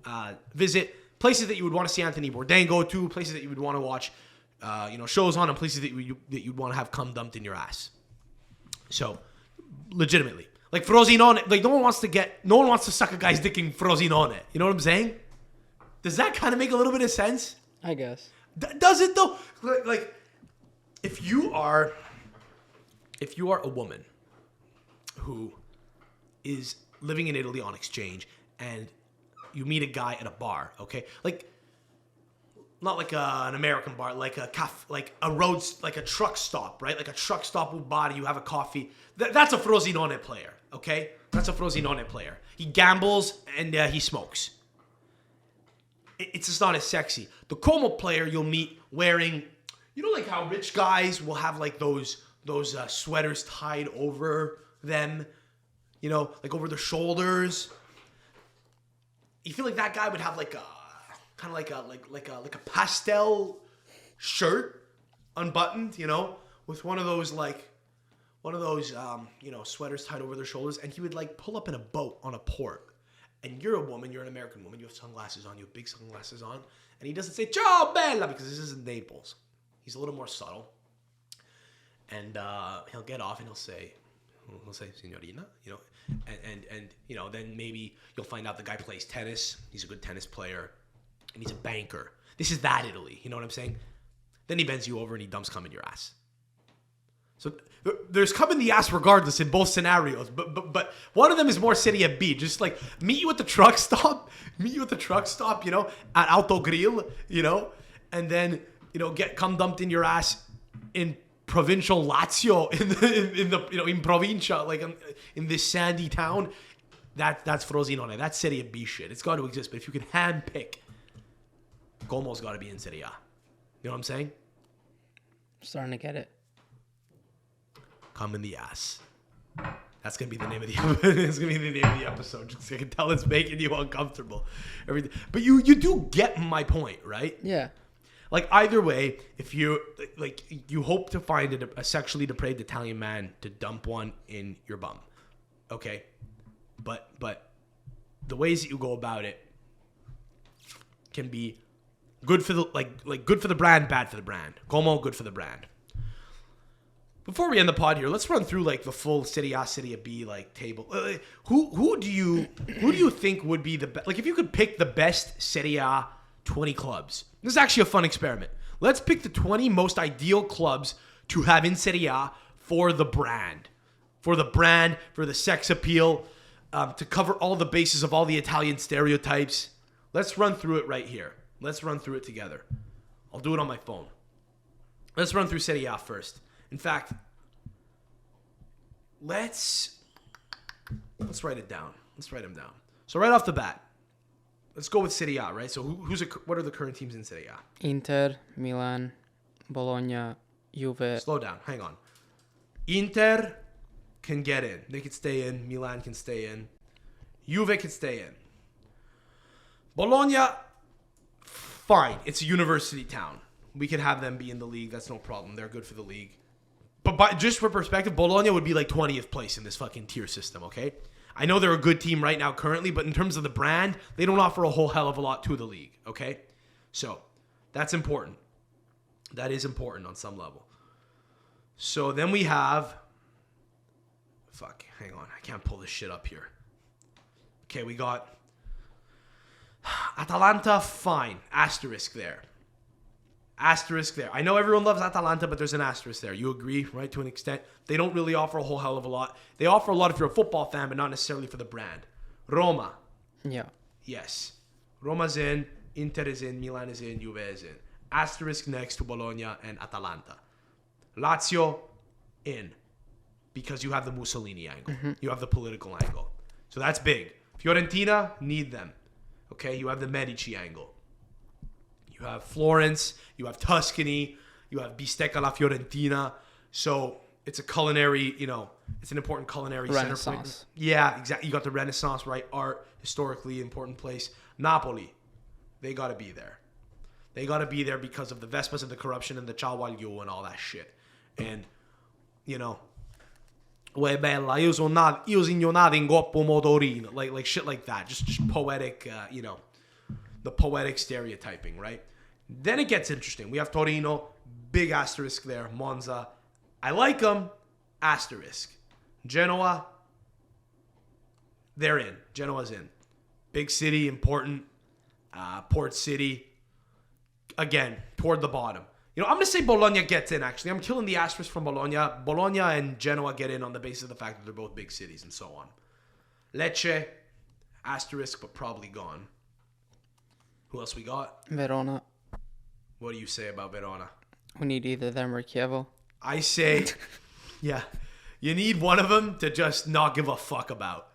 visit, places that you would want to see Anthony Bourdain go to, places that you would want to watch, shows on, and places that you'd want to have cum dumped in your ass. So, legitimately, like Frosinone, like no one wants to suck a guy's dick in Frosinone. You know what I'm saying? Does that kind of make a little bit of sense? I guess. Does it though? Like, if you are a woman who is living in Italy on exchange and you meet a guy at a bar, okay? Like, not like an American bar, like a truck stop, right? Like a truck stop with body, you have a coffee. That's a Frosinone player, okay? That's a Frosinone player. He gambles and he smokes. It's just not as sexy. The Como player you'll meet wearing, like how rich guys will have like those sweaters tied over them, like over their shoulders. You feel like that guy would have like a kind of like a pastel shirt unbuttoned, with one of those sweaters tied over their shoulders, and he would like pull up in a boat on a port. And you're a woman, you're an American woman, you have sunglasses on, you have big sunglasses on, and he doesn't say "Ciao, bella" because this isn't Naples. He's a little more subtle. And he'll get off and he'll say "Signorina," and then maybe you'll find out the guy plays tennis. He's a good tennis player, and he's a banker. This is that Italy, you know what I'm saying? Then he bends you over and he dumps cum in your ass. So there's cum in the ass regardless in both scenarios, but one of them is more Serie B. Just like meet you at the truck stop, at Alto Grill, and then get cum dumped in your ass in provincial Lazio in provincia, like in this sandy town. That's Frosinone. That's Serie B shit. It's got to exist. But if you can handpick, Como's got to be in Serie A. You know what I'm saying? I'm starting to get it. Cum in the ass. That's gonna be the name of the episode. Just, I can tell it's making you uncomfortable. Everything, but you do get my point, right? Yeah. Like either way, if you you hope to find a sexually depraved Italian man to dump one in your bum, okay? But the ways that you go about it can be good for the good for the brand, bad for the brand. Como good for the brand. Before we end the pod here, let's run through like the full Serie A, Serie B like table. Who do you think would be the best? Like if you could pick the best Serie A 20 clubs. This is actually a fun experiment. Let's pick the 20 most ideal clubs to have in Serie A for the brand. For the sex appeal, to cover all the bases of all the Italian stereotypes. Let's run through it right here. Let's run through it together. I'll do it on my phone. Let's run through Serie A first. In fact, let's write it down. Let's write them down. So right off the bat, let's go with Serie A, right? So what are the current teams in Serie A? Inter, Milan, Bologna, Juve. Slow down. Hang on. Inter can get in. They can stay in. Milan can stay in. Juve can stay in. Bologna, fine. It's a university town. We could have them be in the league. That's no problem. They're good for the league. But just for perspective, Bologna would be like 20th place in this fucking tier system, okay? I know they're a good team right now currently, but in terms of the brand, they don't offer a whole hell of a lot to the league, okay? So, that's important. That is important on some level. So then we have... hang on. I can't pull this shit up here. Okay, we got... Atalanta, fine. Asterisk there. Asterisk there. I know everyone loves Atalanta, but there's an asterisk there. You agree, right? To an extent. They don't really offer a whole hell of a lot. They offer a lot if you're a football fan, but not necessarily for the brand. Roma. Yeah. Yes. Roma's in. Inter is in. Milan is in. Juve is in. Asterisk next to Bologna and Atalanta. Lazio in. Because you have the Mussolini angle. You have the political angle. So that's big. Fiorentina, need them. Okay? You have the Medici angle. You have Florence, you have Tuscany, you have Bistecca alla Fiorentina. So it's a culinary, it's an important culinary center point. Yeah, exactly. You got the Renaissance, right? Art, historically important place. Napoli, they got to be there. They got to be there because of the Vespas and the corruption and the Ciawaglio and all that shit. And, Uè bella, io signo nato in Coppo Motorino. Like shit like that. Just poetic, the poetic stereotyping, right? Then it gets interesting. We have Torino, big asterisk there. Monza, I like them, asterisk. Genoa, they're in. Genoa's in. Big city, important. Port city, again, toward the bottom. I'm going to say Bologna gets in, actually. I'm killing the asterisk from Bologna. Bologna and Genoa get in on the basis of the fact that they're both big cities and so on. Lecce, asterisk, but probably gone. Who else we got? Verona. What do you say about Verona? We need either them or Chievo. I say, yeah, you need one of them to just not give a fuck about.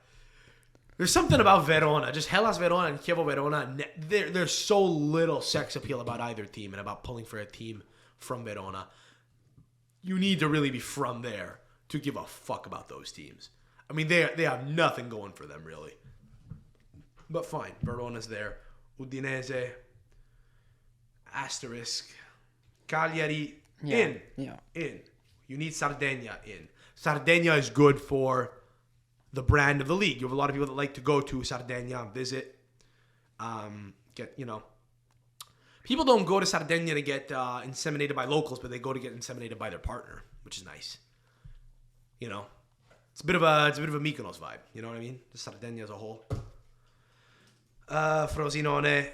There's something about Verona, just Hellas Verona and Chievo Verona. There's so little sex appeal about either team and about pulling for a team from Verona. You need to really be from there to give a fuck about those teams. I mean, they have nothing going for them, really. But fine, Verona's there. Udinese, asterisk. Cagliari, in. Yeah. In. You need Sardinia in. Sardinia is good for the brand of the league. You have a lot of people that like to go to Sardinia and visit. People don't go to Sardinia to get inseminated by locals, but they go to get inseminated by their partner, which is nice. It's a bit of a Mykonos vibe. You know what I mean? Just Sardinia as a whole. Frosinone,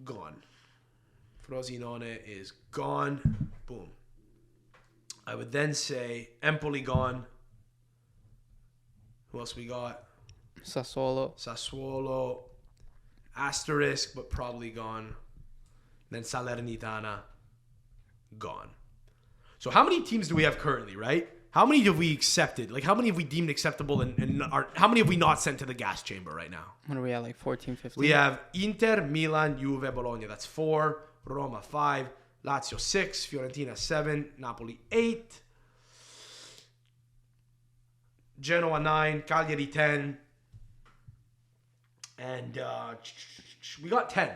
gone. Frosinone is gone. Boom. I would then say Empoli gone. Who else we got? Sassuolo. Asterisk, but probably gone. Then Salernitana, gone. So how many teams do we have currently, right? How many have we accepted? Like, how many have we deemed acceptable and how many have we not sent to the gas chamber right now? What are we at, like 14, 15? We have Inter, Milan, Juve, Bologna. That's 4. Roma, 5. Lazio, 6. Fiorentina, 7. Napoli, 8. Genoa, 9. Cagliari, 10. And we got 10.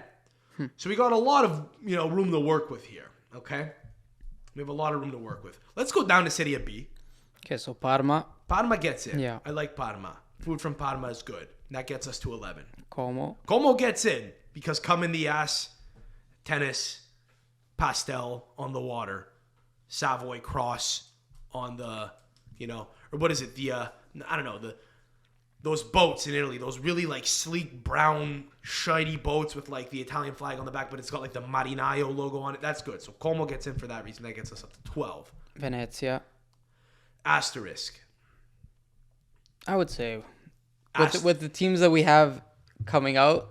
So we got a lot of room to work with here, okay? We have a lot of room to work with. Let's go down to Serie B. Okay, so Parma. Parma gets in. Yeah. I like Parma. Food from Parma is good. That gets us to 11. Como gets in because come in the ass, tennis, pastel on the water, Savoy cross on the, or what is it? The, I don't know, those boats in Italy, those really like sleek brown shiny boats with like the Italian flag on the back, but it's got like the Marinaio logo on it. That's good. So Como gets in for that reason. That gets us up to 12. Venezia. Asterisk. I would say with the teams that we have coming out,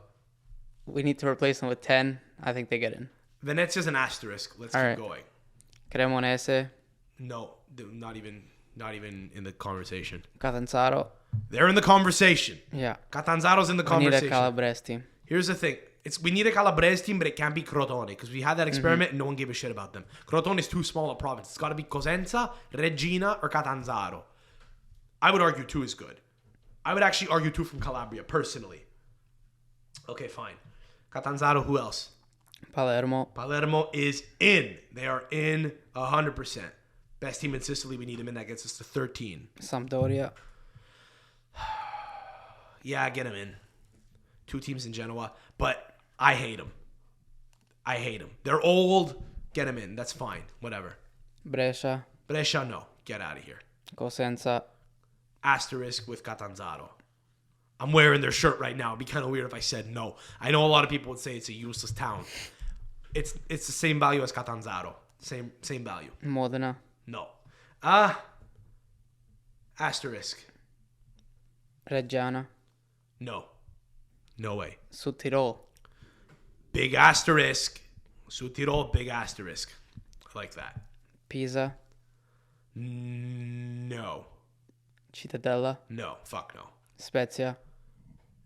we need to replace them with 10. I think they get in. Venezia's an asterisk. Let's keep going. Cremonese. No, not even in the conversation. Catanzaro. They're in the conversation. Yeah. Catanzaro's in the conversation. We need a Calabrese team. Here's the thing. We need a Calabrese team, but it can't be Crotone because we had that experiment and no one gave a shit about them. Crotone is too small a province. It's got to be Cosenza, Regina, or Catanzaro. I would argue 2 is good. I would actually argue 2 from Calabria, personally. Okay, fine. Catanzaro, who else? Palermo is in. They are in 100%. Best team in Sicily, we need them in. That gets us to 13. Sampdoria. Yeah, get them in. 2 teams in Genoa, but I hate them. They're old. Get them in. That's fine. Whatever. Brescia, no. Get out of here. Cosenza. Asterisk with Catanzaro. I'm wearing their shirt right now. It'd be kind of weird if I said no. I know a lot of people would say it's a useless town. It's the same value as Catanzaro. Same value. Modena. No. Asterisk. Reggiana. No. No way. Sud Tirol. Big asterisk. Sud Tirol, big asterisk. I like that. Pisa. No. Cittadella. No. Fuck no. Spezia.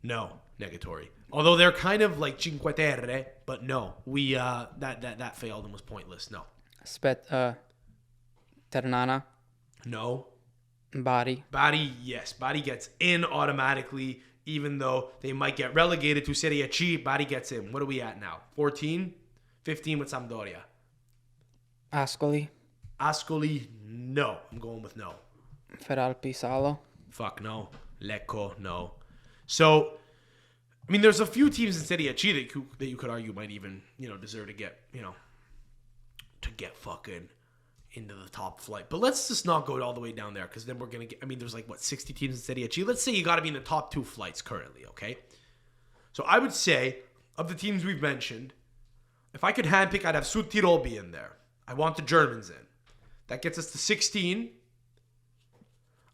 No. Negatory. Although they're kind of like Cinque Terre, but no. We that failed and was pointless. No. Ternana. No. Bari. Bari, yes. Bari gets in automatically, even though they might get relegated to Serie A. Bari gets in. What are we at now? 14? 15 with Sampdoria. Ascoli. Ascoli, no. I'm going with no. Feralpi Salo. Fuck no. Lecco, no. So, I mean, there's a few teams in Serie A that you could argue might even, deserve to get, to get fucking into the top flight. But let's just not go all the way down there, because then we're going to get, there's 60 teams in Serie A. Let's say you got to be in the top 2 flights currently, okay? So I would say, of the teams we've mentioned, if I could handpick, I'd have Sud Tirol be in there. I want the Germans in. That gets us to 16.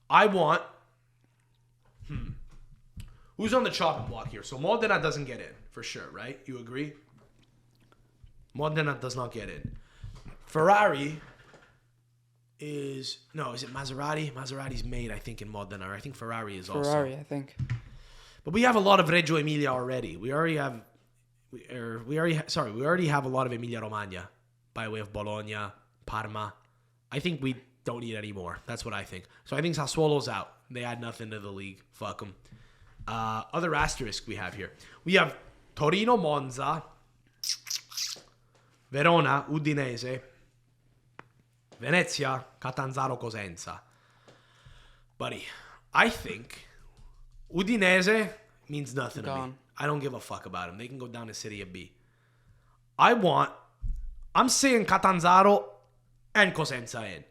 I want... Who's on the chopping block here? So Modena doesn't get in, for sure, right? You agree? Modena does not get in. Ferrari is... No, is it Maserati? Maserati's made, I think, in Modena. I think Ferrari is also... Ferrari, I think. But we have a lot of Reggio Emilia already. We already have a lot of Emilia Romagna by way of Bologna, Parma. I think we don't need any more. That's what I think. So I think Sassuolo's out. They add nothing to the league. Fuck them. Other asterisk we have here. We have Torino, Monza, Verona, Udinese, Venezia, Catanzaro, Cosenza. Buddy, I think Udinese means nothing to me. I don't give a fuck about them. They can go down to Serie B. I'm saying Catanzaro and Cosenza in.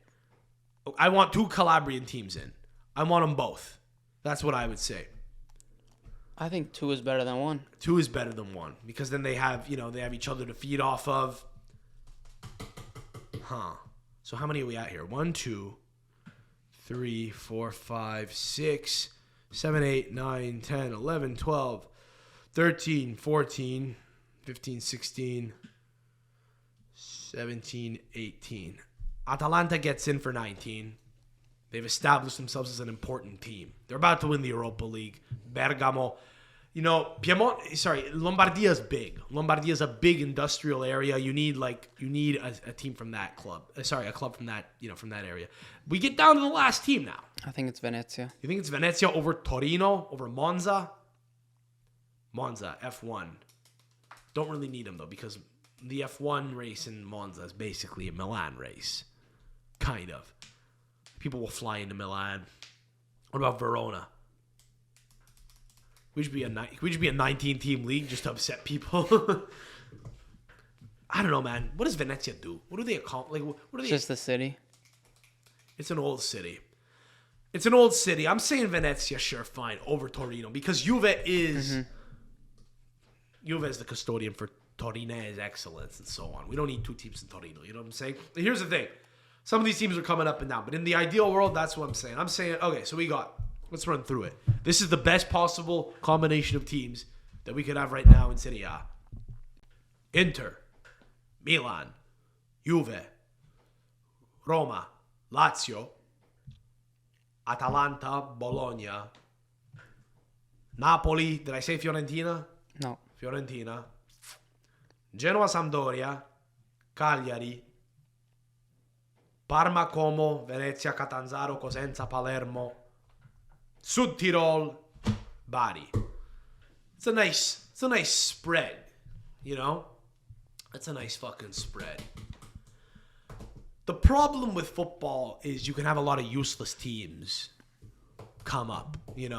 I want 2 Calabrian teams in. I want them both. That's what I would say. I think 2 is better than 1. 2 is better than 1 because then they have each other to feed off of. So how many are we at here? 1, 2, 3, 4, 5, 6, 7, 8, 9, 10, 11, 12, 13, 14, 15, 16, 17, 18. Atalanta gets in for 19. They've established themselves as an important team. They're about to win the Europa League. Bergamo. Lombardia is big. Lombardia is a big industrial area. You need a team from that club. A club from that, from that area. We get down to the last team now. I think it's Venezia. You think it's Venezia over Torino, over Monza? Monza, F1. Don't really need them, though, because the F1 race in Monza is basically a Milan race. Kind of. People will fly into Milan. What about Verona? We should be a 19-team league just to upset people. I don't know, man. What does Venezia do? What do they accomplish? What are they? It's just the city. It's an old city. I'm saying Venezia, sure, fine, over Torino because Juve is the custodian for Torino's excellence and so on. We don't need 2 teams in Torino. You know what I'm saying? Here's the thing. Some of these teams are coming up and down, but in the ideal world, that's what I'm saying. I'm saying, okay, so let's run through it. This is the best possible combination of teams that we could have right now in Serie A. Inter, Milan, Juve, Roma, Lazio, Atalanta, Bologna, Napoli. Did I say Fiorentina? No. Fiorentina. Genoa, Sampdoria, Cagliari, Parma, Como, Venezia, Catanzaro, Cosenza, Palermo, Sud Tirol, Bari. It's a nice spread, That's a nice fucking spread. The problem with football is you can have a lot of useless teams come up, You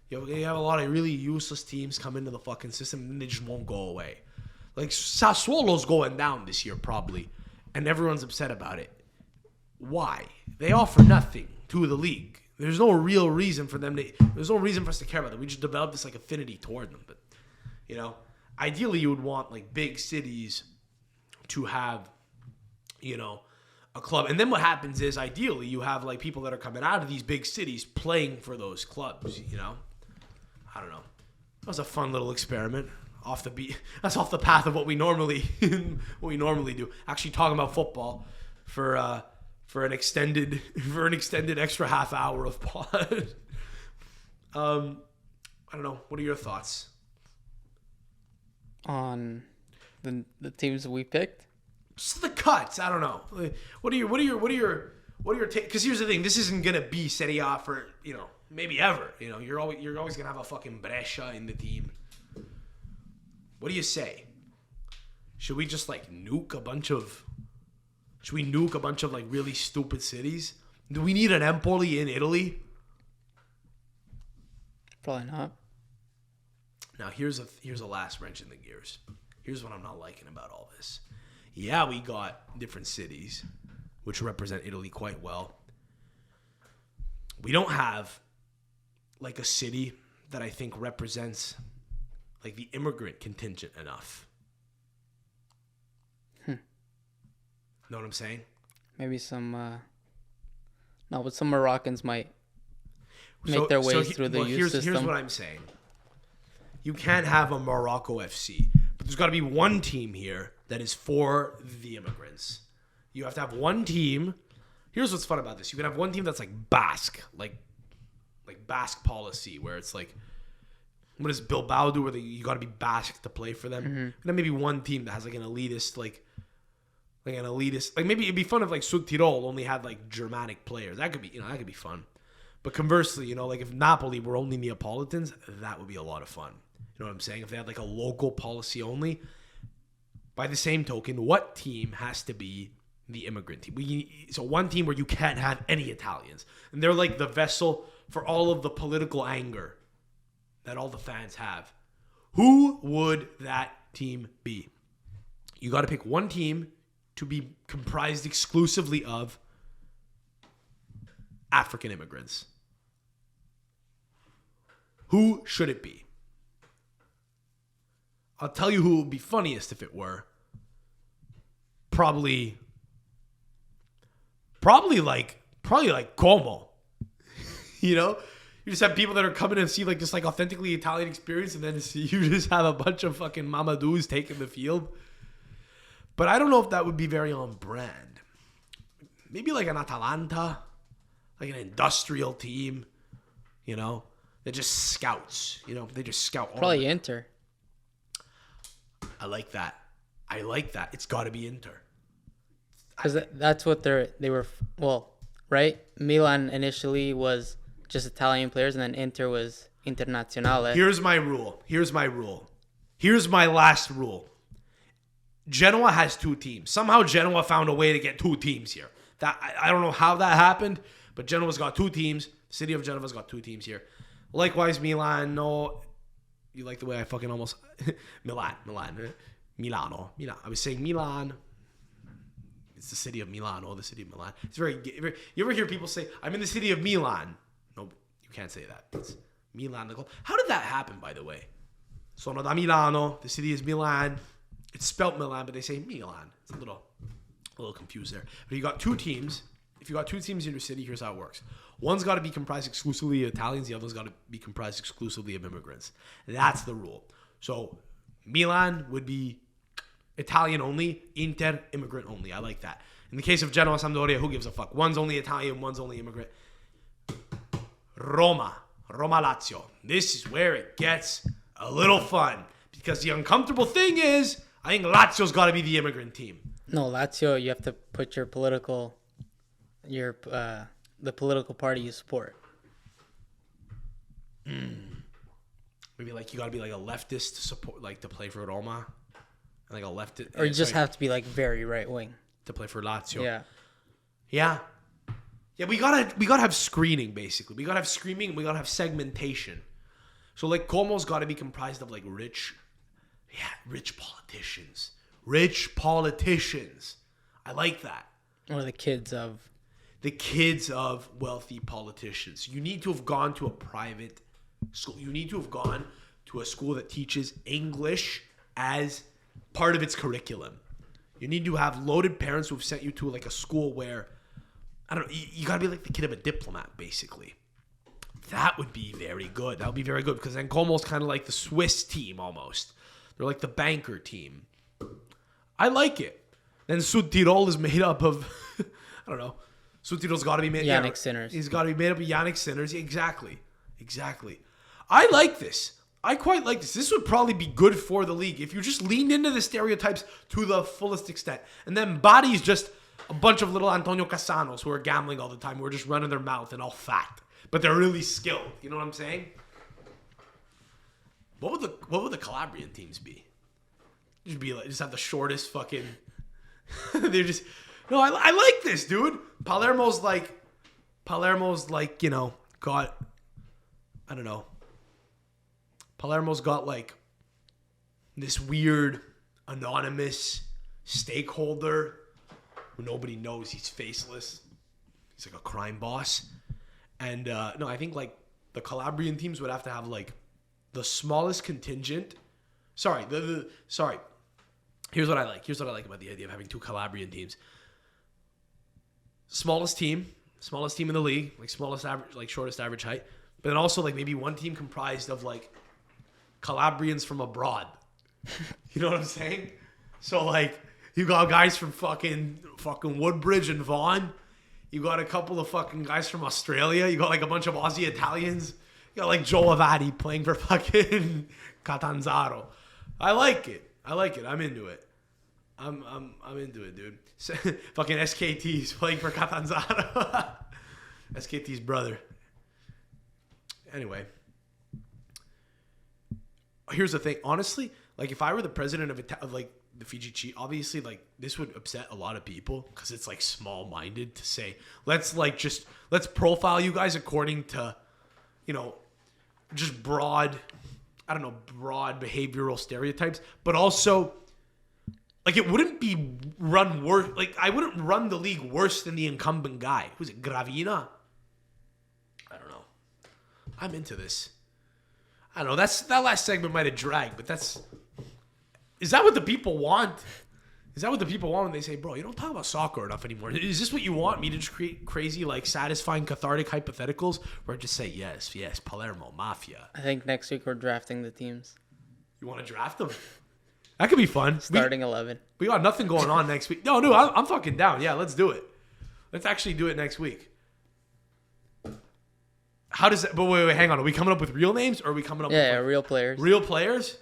have a lot of really useless teams come into the fucking system and they just won't go away. Like Sassuolo's going down this year probably, and everyone's upset about it. Why? They offer nothing to the league. There's no real reason for us to care about them. We just developed this affinity toward them. But, ideally you would want big cities to have, a club. And then what happens is, ideally, you have like people that are coming out of these big cities playing for those clubs. I don't know. That was a fun little experiment. Off the beat. That's off the path of what we normally do. Actually, talking about football for an extended extra half hour of pod. I don't know. What are your thoughts on the teams we picked? Just the cuts. I don't know. What are your take? Because here's the thing. This isn't gonna be Serie A for maybe ever. You're always gonna have a fucking Brescia in the team. What do you say? Should we just like nuke a bunch of like really stupid cities? Do we need an Empoli in Italy? Probably not. Now here's a last wrench in the gears. Here's what I'm not liking about all this. Yeah, we got different cities which represent Italy quite well. We don't have like a city that I think represents like the immigrant contingent enough. Know what I'm saying? Maybe some but some Moroccans might make their ways through the youth system. Here's what I'm saying. You can't have a Morocco FC, but there's got to be one team here that is for the immigrants. You have to have one team. Here's what's fun about this. You can have one team that's like Basque, like Basque policy, where it's like, what does Bilbao do? Where you got to be Basque to play for them. And then maybe one team that has like an elitist, like maybe it'd be fun if like Sud Tirol only had like Germanic players. That could be fun. But conversely, like if Napoli were only Neapolitans, that would be a lot of fun. You know what I'm saying? If they had like a local policy only. By the same token, what team has to be the immigrant team? So one team where you can't have any Italians. And they're like the vessel for all of the political anger that all the fans have. Who would that team be? You got to pick one team to be comprised exclusively of African immigrants. Who should it be? I'll tell you who would be funniest if it were. Probably like Como. You just have people that are coming and see like this like authentically Italian experience, and then you just have a bunch of fucking Mamadous taking the field. But I don't know if that would be very on brand. Maybe like an Atalanta, like an industrial team, that just scouts. They just scout. Probably Inter. I like that. It's got to be Inter. Because that's what they were. Well, right? Milan initially was just Italian players, and then Inter was Internazionale. Here's my rule. Here's my last rule. Genoa has two teams. Somehow Genoa found a way to get two teams here. That I don't know how that happened, but Genoa's got two teams. The city of Genoa's got two teams here. Likewise, Milan. No, you like the way I fucking almost Milano. I was saying Milan. It's the city of Milano, the city of Milan. It's very. You ever hear people say, "I'm in the city of Milan"? No, you can't say that. It's Milan. How did that happen, by the way? Sono da Milano. The city is Milan. It's spelt Milan, but they say Milan. It's a little confused there. But you got two teams. If you got two teams in your city, here's how it works. One's got to be comprised exclusively of Italians. The other's got to be comprised exclusively of immigrants. That's the rule. So Milan would be Italian only. Inter, immigrant only. I like that. In the case of Genoa, Sampdoria, who gives a fuck? One's only Italian, one's only immigrant. Roma, Lazio. This is where it gets a little fun. Because the uncomfortable thing is, I think Lazio's got to be the immigrant team. No, Lazio, you have to put the political party you support. Maybe like you got to be like a leftist to support, like to play for Roma, like a leftist. Or you just have to be like very right wing to play for Lazio. Yeah. We gotta have screening basically. We gotta have screening. We gotta have segmentation. So like Como's got to be comprised of like rich politicians. Rich politicians. I like that. Or the kids of wealthy politicians. You need to have gone to a private school. You need to have gone to a school that teaches English as part of its curriculum. You need to have loaded parents who've sent you to like a school where, I don't know, you gotta be like the kid of a diplomat, basically. That would be very good. That would be very good because then Come's kind of like the Swiss team almost. They're like the banker team. I like it. Then Sud Tirol is made up of, I don't know. Sud Tirol's got to be made Yannick Sinners. He's got to be made up of Yannick Sinners. Exactly. I like this. I quite like this. This would probably be good for the league if you just leaned into the stereotypes to the fullest extent. And then Bari's just a bunch of little Antonio Casanos who are gambling all the time, who are just running their mouth and all fat. But they're really skilled. You know what I'm saying? What would the Calabrian teams be? Just have the shortest fucking. They're just no. I like this, dude. Palermo's like got. I don't know. Palermo's got like this weird anonymous stakeholder who nobody knows. He's faceless. He's like a crime boss. And no, I think like the Calabrian teams would have to have like the smallest contingent. Sorry. Here's what I like about the idea of having two Calabrian teams. Smallest team in the league, like smallest average, like shortest average height. But then also like maybe one team comprised of like Calabrians from abroad. You know what I'm saying? So like you got guys from fucking Woodbridge and Vaughan. You got a couple of fucking guys from Australia. You got like a bunch of Aussie Italians. You got like Joe Avati playing for fucking Catanzaro. I like it. I'm into it. I'm into it, dude. Fucking SKT's playing for Catanzaro. SKT's brother. Anyway. Here's the thing. Honestly, like if I were the president of like the Fiji Chi, obviously like this would upset a lot of people because it's like small-minded to say, let's profile you guys according to, you know, just broad behavioral stereotypes, but also like it wouldn't be run worse. Like I wouldn't run the league worse than the incumbent guy. Who's it? Gravina? I don't know. I'm into this. I don't know. That last segment might have dragged, but is that what the people want? Is that what the people want when they say, bro, you don't talk about soccer enough anymore? Is this what you want me to just create crazy, like satisfying, cathartic hypotheticals or just say, yes, Palermo, Mafia? I think next week we're drafting the teams. You want to draft them? That could be fun. Starting 11. We got nothing going on next week. No, dude, I'm fucking down. Yeah, let's do it. Let's actually do it next week. How does that... But wait, hang on. Are we coming up with real names or are we coming up with... Yeah, real players. Real players?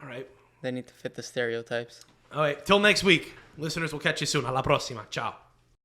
All right. They need to fit the stereotypes. All right. Till next week. Listeners, we'll catch you soon. Alla prossima. Ciao.